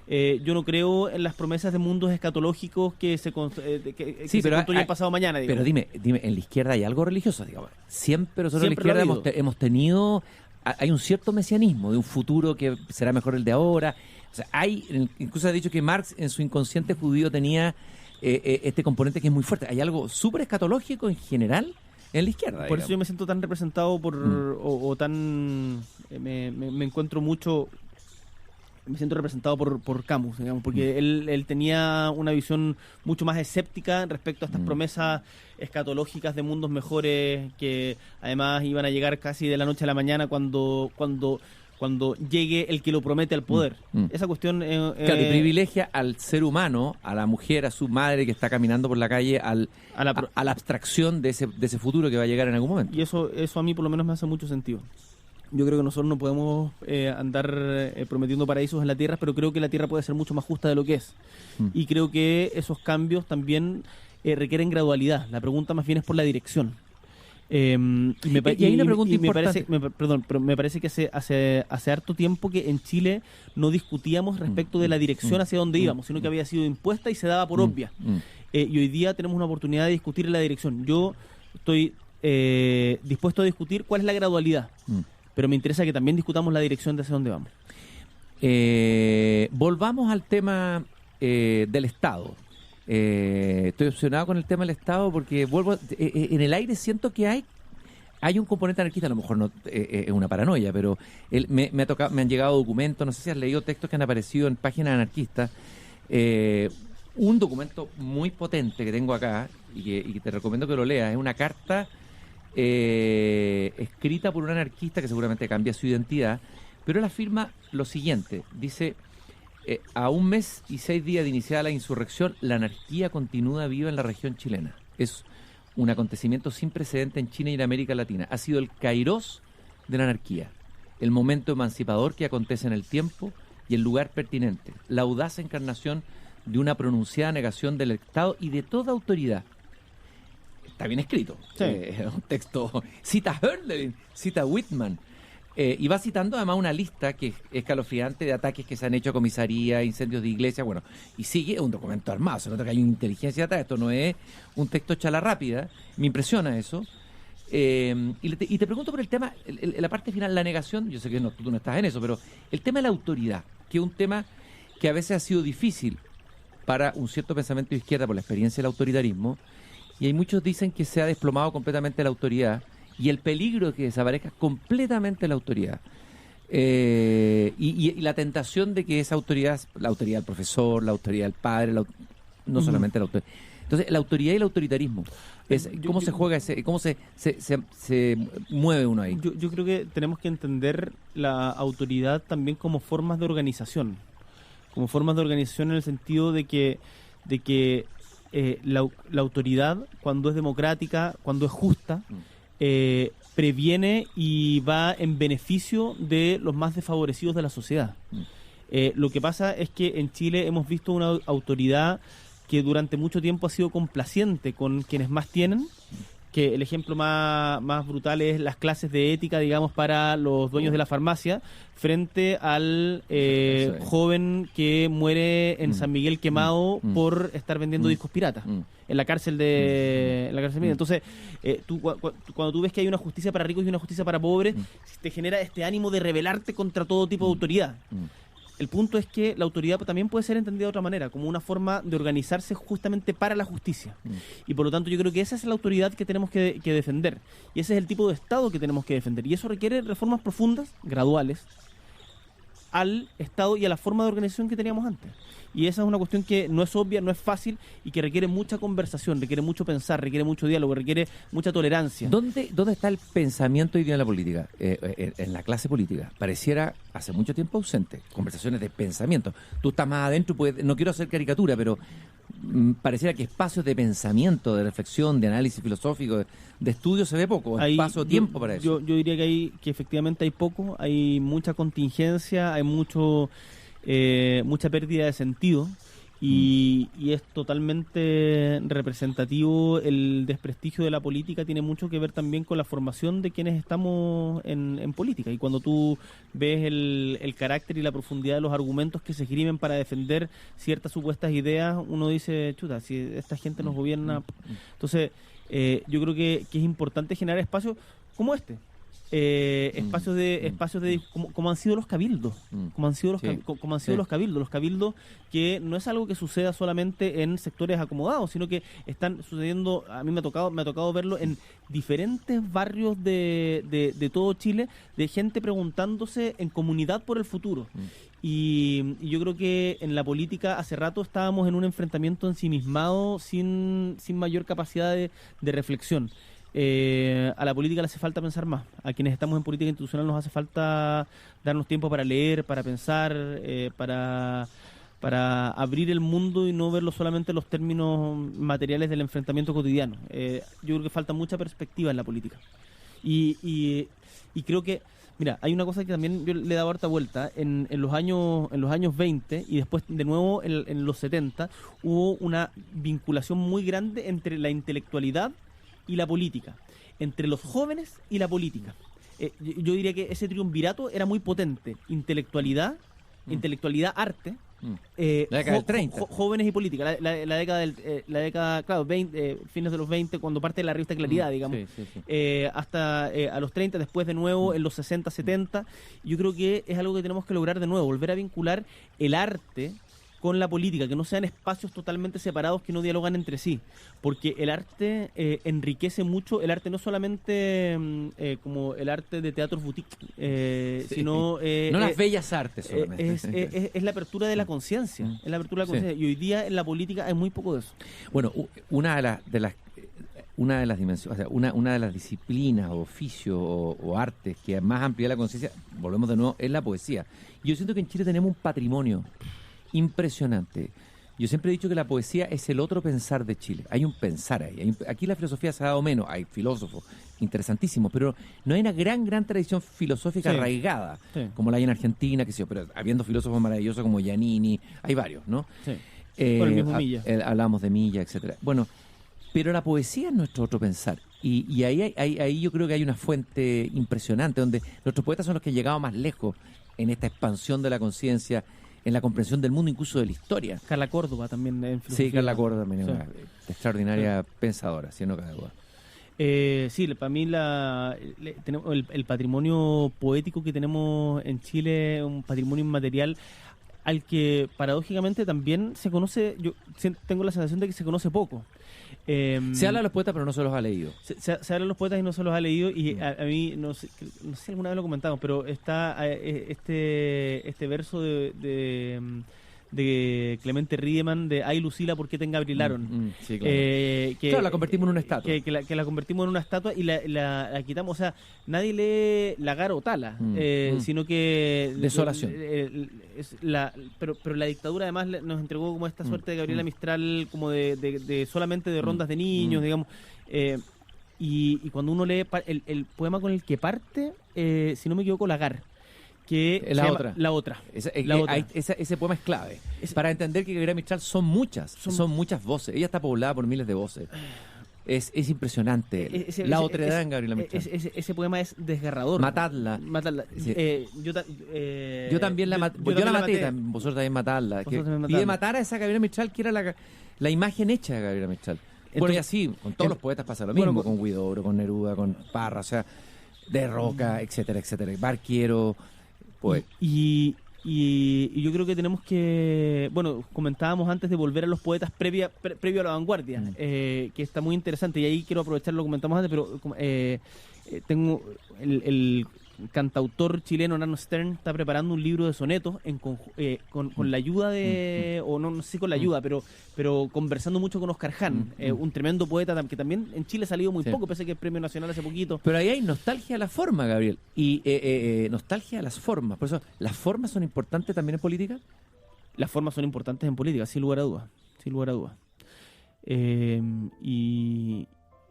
Yo no creo en las promesas de mundos escatológicos que se construyen pasado mañana, digamos. Pero dime, en la izquierda hay algo religioso, digamos. Siempre nosotros en la izquierda hemos tenido, hay un cierto mesianismo de un futuro que será mejor el de ahora. O sea, incluso ha dicho que Marx en su inconsciente judío tenía este componente que es muy fuerte. Hay algo súper escatológico en general en la izquierda. Por eso yo me siento tan representado me encuentro mucho, me siento representado por Camus, digamos, porque él tenía una visión mucho más escéptica respecto a estas promesas escatológicas de mundos mejores que además iban a llegar casi de la noche a la mañana cuando llegue el que lo promete al poder. Esa cuestión... claro, y privilegia al ser humano, a la mujer, a su madre que está caminando por la calle, a la abstracción de ese futuro que va a llegar en algún momento. Y eso a mí por lo menos me hace mucho sentido. Yo creo que nosotros no podemos andar prometiendo paraísos en la tierra, pero creo que la tierra puede ser mucho más justa de lo que es. Y creo que esos cambios también requieren gradualidad. La pregunta más bien es por la dirección. Y hay una pregunta importante. Me parece que hace harto tiempo que en Chile no discutíamos respecto de la dirección hacia dónde íbamos, sino que había sido impuesta y se daba por obvia. Y hoy día tenemos una oportunidad de discutir la dirección. Yo estoy dispuesto a discutir cuál es la gradualidad, pero me interesa que también discutamos la dirección de hacia dónde vamos. Volvamos al tema del Estado. Estoy obsesionado con el tema del Estado porque en el aire siento que hay un componente anarquista. A lo mejor no es una paranoia, pero me han llegado documentos, no sé si has leído textos que han aparecido en páginas anarquistas. Un documento muy potente que tengo acá y que te recomiendo que lo leas, es una carta escrita por un anarquista que seguramente cambia su identidad, pero él afirma lo siguiente, dice: a 1 mes y 6 días de iniciada la insurrección, la anarquía continúa viva en la región chilena. Es un acontecimiento sin precedente en China y en América Latina. Ha sido el kairós de la anarquía, el momento emancipador que acontece en el tiempo y el lugar pertinente, la audaz encarnación de una pronunciada negación del Estado y de toda autoridad. Está bien escrito. Sí. Un texto, cita Hölderlin, cita Whitman. Y va citando además una lista que es escalofriante de ataques que se han hecho a comisaría, incendios de iglesias, bueno, y sigue un documento armado, se nota que hay una inteligencia atrás, esto no es un texto chala rápida, me impresiona eso. Y te pregunto por el tema, la parte final, la negación, yo sé que tú no estás en eso, pero el tema de la autoridad, que es un tema que a veces ha sido difícil para un cierto pensamiento de izquierda por la experiencia del autoritarismo, y hay muchos dicen que se ha desplomado completamente la autoridad, y el peligro de que desaparezca completamente la autoridad. Y la tentación de que esa autoridad, la autoridad del profesor, la autoridad del padre, no solamente la autoridad. Entonces, la autoridad y el autoritarismo, ¿cómo se juega cómo se mueve uno ahí? Yo creo que tenemos que entender la autoridad también como formas de organización. Como formas de organización en el sentido de que la autoridad, cuando es democrática, cuando es justa, previene y va en beneficio de los más desfavorecidos de la sociedad. Lo que pasa es que en Chile hemos visto una autoridad que durante mucho tiempo ha sido complaciente con quienes más tienen que el ejemplo más brutal es las clases de ética, digamos, para los dueños de la farmacia, frente al joven que muere en San Miguel quemado por estar vendiendo discos piratas en la cárcel de la cárcel. Entonces, cuando tú ves que hay una justicia para ricos y una justicia para pobres, te genera este ánimo de rebelarte contra todo tipo de autoridad. El punto es que la autoridad también puede ser entendida de otra manera, como una forma de organizarse justamente para la justicia. Y por lo tanto yo creo que esa es la autoridad que tenemos que defender. Y ese es el tipo de Estado que tenemos que defender. Y eso requiere reformas profundas, graduales, al Estado y a la forma de organización que teníamos antes. Y esa es una cuestión que no es obvia, no es fácil y que requiere mucha conversación, requiere mucho pensar, requiere mucho diálogo, requiere mucha tolerancia. ¿Dónde está el pensamiento hoy día en la política? En la clase política. Pareciera hace mucho tiempo ausente. Conversaciones de pensamiento. Tú estás más adentro, no quiero hacer caricatura, pero pareciera que espacios de pensamiento, de reflexión, de análisis filosófico, de estudio se ve poco. Espacio, tiempo para eso. Yo diría que efectivamente hay poco, hay mucha contingencia, hay mucha pérdida de sentido y es totalmente representativo. El desprestigio de la política tiene mucho que ver también con la formación de quienes estamos en política, y cuando tú ves el carácter y la profundidad de los argumentos que se esgrimen para defender ciertas supuestas ideas, uno dice, chuta, si esta gente nos gobierna. Entonces yo creo que es importante generar espacios como este. Espacios de como han sido los cabildos, como han sido los cabildos que no es algo que suceda solamente en sectores acomodados, sino que están sucediendo. A mí me ha tocado verlo en diferentes barrios de todo Chile, de gente preguntándose en comunidad por el futuro. Y yo creo que en la política hace rato estábamos en un enfrentamiento ensimismado sin mayor capacidad de reflexión. A la política le hace falta pensar más. A quienes estamos en política institucional nos hace falta darnos tiempo para leer, para pensar, para abrir el mundo y no verlo solamente en los términos materiales del enfrentamiento cotidiano. Yo creo que falta mucha perspectiva en la política. Y creo que, mira, hay una cosa que también yo le he dado harta vuelta. En los años 20 y después de nuevo en los 70 hubo una vinculación muy grande entre la intelectualidad y la política, entre los jóvenes y la política. Yo diría que ese triunvirato era muy potente: intelectualidad, arte, la década del 30. Jóvenes y política, la década, claro, 20, fines de los 20, cuando parte de la revista Claridad, digamos, hasta a los 30, después de nuevo en los 60, 70. Yo creo que es algo que tenemos que lograr de nuevo, volver a vincular el arte con la política, que no sean espacios totalmente separados que no dialogan entre sí, porque el arte enriquece mucho. El arte no solamente como el arte de teatro boutique, sino no las bellas artes solamente. Es la apertura de la conciencia, es la apertura de la conciencia, y hoy día en la política hay muy poco de eso. Bueno, una de las dimensiones, o sea, una de las disciplinas o oficios o artes que más amplía la conciencia, volvemos de nuevo, es la poesía. Y yo siento que en Chile tenemos un patrimonio impresionante. Yo siempre he dicho que la poesía es el otro pensar de Chile. Hay un pensar ahí. Aquí la filosofía se ha dado menos. Hay filósofos interesantísimos, pero no hay una gran tradición filosófica arraigada, como la hay en Argentina, que sí, pero habiendo filósofos maravillosos como Giannini, hay varios, ¿no? Sí. Por el mismo Milla. Hablamos de Milla, etcétera. Bueno, pero la poesía es nuestro otro pensar. Y ahí yo creo que hay una fuente impresionante, donde nuestros poetas son los que han llegado más lejos en esta expansión de la conciencia, en la comprensión del mundo, incluso de la historia. Carla Córdoba también en filosofía. Sí, Carla Córdoba también es una extraordinaria pensadora, si no cabe duda. Sí, para mí tenemos el patrimonio poético que tenemos en Chile, un patrimonio inmaterial al que paradójicamente también se conoce. Yo tengo la sensación de que se conoce poco. Se habla de los poetas, pero no se los ha leído. Se habla de los poetas y no se los ha leído, y a mí, no sé alguna vez lo comentamos, pero está este verso de Clemente Riedemann de "Ay, Lucila, ¿por qué te engabrilaron?". Sí, claro. Claro, la convertimos en una estatua. Que la convertimos en una estatua y la quitamos. O sea, nadie lee Lagar o Tala, sino que... Desolación. Pero la dictadura además nos entregó como esta suerte de Gabriela Mistral, como de solamente de rondas de niños, digamos. Y cuando uno lee el poema con el que parte, si no me equivoco, Lagar, que la otra. Ese poema es clave para entender que Gabriela Mistral son muchas voces. Ella está poblada por miles de voces. Es impresionante. La otredad en Gabriela Mistral. Ese poema es desgarrador. Matadla. Sí. Yo también la maté. Yo la maté. Vosotros también matadla. Pide matar a esa Gabriela Mistral, que era la imagen hecha de Gabriela Mistral. Bueno, y así, con todos los poetas pasa lo mismo, con Huidobro, con Neruda, con Parra, o sea, de Roca, etcétera, etcétera. Barquiero, pues. Y yo creo que tenemos que, bueno, comentábamos antes de volver a los poetas previo a la vanguardia, que está muy interesante, y ahí quiero aprovechar, lo comentamos antes, pero tengo el cantautor chileno Nano Stern está preparando un libro de sonetos con la ayuda de, o no sé si con la ayuda, pero conversando mucho con Oscar Ján, un tremendo poeta que también en Chile ha salido muy poco, pese a que es premio nacional hace poquito. Pero ahí hay nostalgia a la forma, Gabriel, y nostalgia a las formas. Por eso, ¿las formas son importantes también en política? Las formas son importantes en política, sin lugar a dudas, sin lugar a dudas.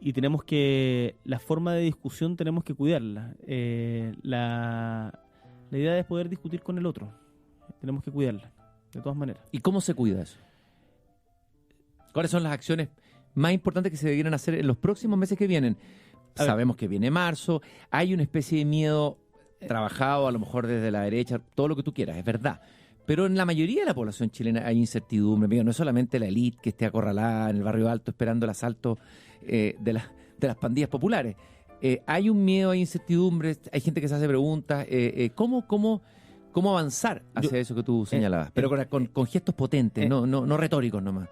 Y tenemos que, la forma de discusión tenemos que cuidarla. La idea es poder discutir con el otro. Tenemos que cuidarla, de todas maneras. ¿Y cómo se cuida eso? ¿Cuáles son las acciones más importantes que se debieran hacer en los próximos meses que vienen? Sabemos que viene marzo, hay una especie de miedo trabajado a lo mejor desde la derecha, todo lo que tú quieras, es verdad. Pero en la mayoría de la población chilena hay incertidumbre. No es solamente la élite que esté acorralada en el barrio alto esperando el asalto de las pandillas populares. Hay un miedo, hay incertidumbre, hay gente que se hace preguntas. ¿Cómo avanzar hacia eso que tú señalabas? Pero con gestos potentes, no retóricos nomás.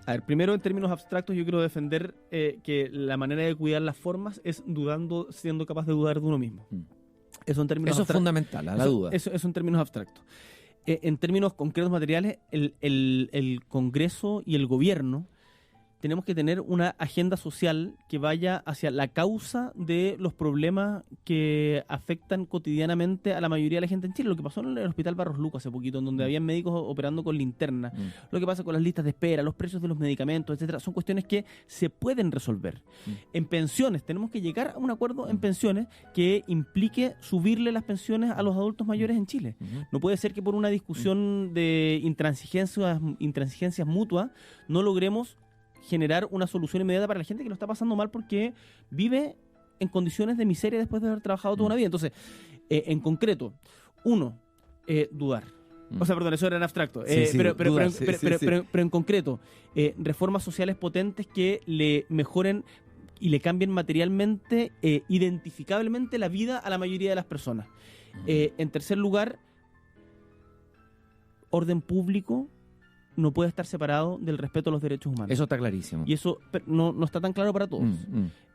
A ver, primero en términos abstractos yo quiero defender que la manera de cuidar las formas es siendo capaz de dudar de uno mismo. Eso es fundamental, la duda. Eso en términos abstractos. En términos concretos materiales, el Congreso y el gobierno tenemos que tener una agenda social que vaya hacia la causa de los problemas que afectan cotidianamente a la mayoría de la gente en Chile. Lo que pasó en el Hospital Barros Luco hace poquito, en donde habían médicos operando con linterna, lo que pasa con las listas de espera, los precios de los medicamentos, etcétera, son cuestiones que se pueden resolver. En pensiones, tenemos que llegar a un acuerdo en pensiones que implique subirle las pensiones a los adultos mayores en Chile. No puede ser que por una discusión de intransigencias mutuas no logremos generar una solución inmediata para la gente que lo está pasando mal porque vive en condiciones de miseria después de haber trabajado toda una vida. Entonces, en concreto, dudar. O sea, perdón, eso era en abstracto. Pero en concreto, reformas sociales potentes que le mejoren y le cambien materialmente, identificablemente la vida a la mayoría de las personas. En tercer lugar, orden público no puede estar separado del respeto a los derechos humanos. Eso está clarísimo. Y eso no está tan claro para todos.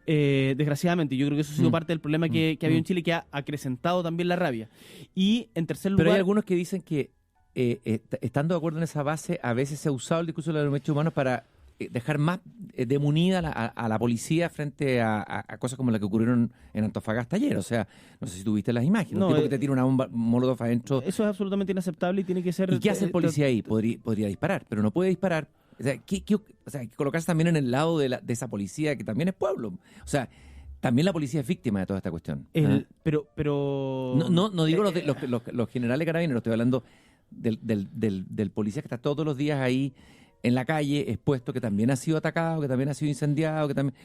Desgraciadamente, yo creo que eso ha sido parte del problema que ha habido en Chile, que ha acrecentado también la rabia. Y en tercer lugar... Pero hay algunos que dicen que, estando de acuerdo en esa base, a veces se ha usado el discurso de los derechos humanos para dejar más demunida a la policía frente a cosas como las que ocurrieron en Antofagasta ayer. O sea, no sé si tuviste las imágenes. Un tipo que te tira una bomba molotov adentro. Eso es absolutamente inaceptable y tiene que ser... ¿Y qué hace el policía ahí? Podría disparar, pero no puede disparar. O sea, hay que colocarse también en el lado de esa policía que también es pueblo. O sea, también la policía es víctima de toda esta cuestión. Pero... No digo los generales carabineros, estoy hablando del policía que está todos los días ahí en la calle, expuesto, que también ha sido atacado, que también ha sido incendiado, que también...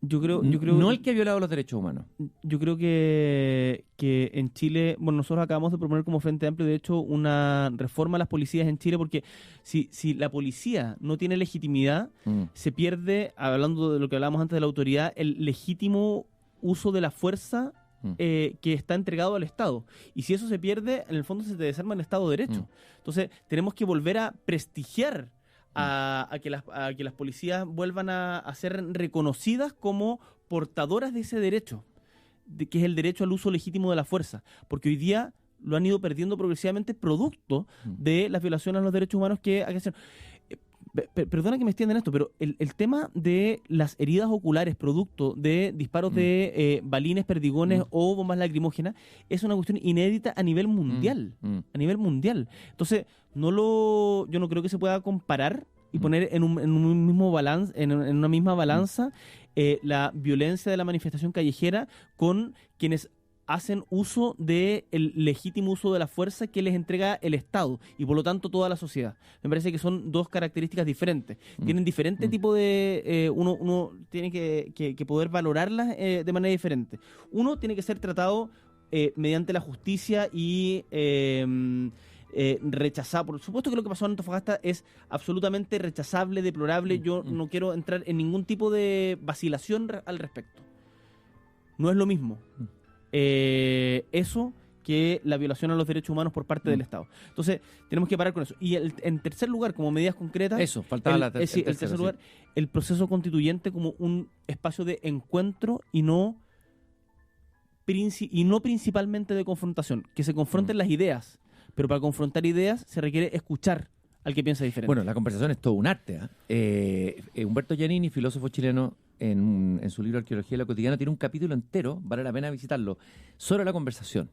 Yo creo no el que ha violado los derechos humanos. Yo creo que en Chile, bueno, nosotros acabamos de proponer como Frente Amplio, de hecho, una reforma a las policías en Chile, porque si la policía no tiene legitimidad, se pierde, hablando de lo que hablábamos antes de la autoridad, el legítimo uso de la fuerza que está entregado al Estado. Y si eso se pierde, en el fondo se te desarma el Estado de Derecho. Entonces, tenemos que volver a prestigiar a que las policías vuelvan a ser reconocidas como portadoras de ese derecho, que es el derecho al uso legítimo de la fuerza, porque hoy día lo han ido perdiendo progresivamente producto de las violaciones a los derechos humanos que hacen. Perdona que me extienda en esto, pero el tema de las heridas oculares producto de disparos de balines, perdigones o bombas lacrimógenas es una cuestión inédita a nivel mundial. A nivel mundial. Entonces, yo no creo que se pueda comparar y poner en un mismo balance, en una misma balanza la violencia de la manifestación callejera con quienes hacen uso del legítimo uso de la fuerza que les entrega el Estado y por lo tanto toda la sociedad. Me parece que son dos características diferentes. Tienen diferente tipo de... uno tiene que poder valorarlas de manera diferente. Uno tiene que ser tratado mediante la justicia y... rechazado. Por supuesto que lo que pasó en Antofagasta es absolutamente rechazable, deplorable. Yo no quiero entrar en ningún tipo de vacilación al respecto. No es lo mismo eso que la violación a los derechos humanos por parte del Estado. Entonces, tenemos que parar con eso. Y en tercer lugar, como medidas concretas... Eso, faltaba el tercer lugar, el proceso constituyente como un espacio de encuentro y no principalmente de confrontación. Que se confronten las ideas, pero para confrontar ideas se requiere escuchar al que piensa diferente. Bueno, la conversación es todo un arte. Humberto Giannini, filósofo chileno, en su libro Arqueología de la Cotidiana, tiene un capítulo entero, vale la pena visitarlo, sobre la conversación,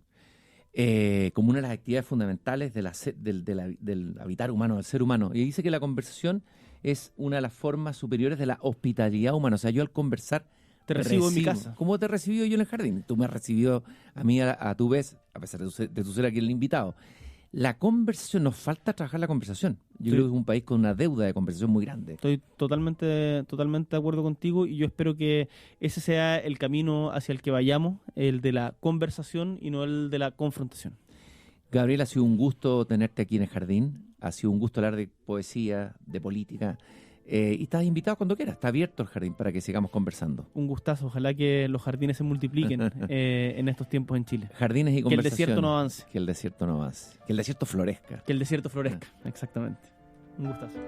como una de las actividades fundamentales del habitar humano, del ser humano. Y dice que la conversación es una de las formas superiores de la hospitalidad humana. O sea, yo al conversar te recibo en mi casa. ¿Cómo te he recibido yo en el jardín? Tú me has recibido a mí a tu vez, a pesar de tu ser aquí el invitado. La conversación, nos falta trabajar la conversación. Yo creo que es un país con una deuda de conversación muy grande. Estoy totalmente de acuerdo contigo y yo espero que ese sea el camino hacia el que vayamos, el de la conversación y no el de la confrontación. Gabriel, ha sido un gusto tenerte aquí en el jardín. Ha sido un gusto hablar de poesía, de política. Y estás invitado cuando quieras. Está abierto el jardín para que sigamos conversando. Un gustazo. Ojalá que los jardines se multipliquen en estos tiempos en Chile. Jardines y conversación. Que el desierto no avance. Que el desierto no avance. Que el desierto florezca. Que el desierto florezca, exactamente. Un gustazo.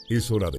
Es hora de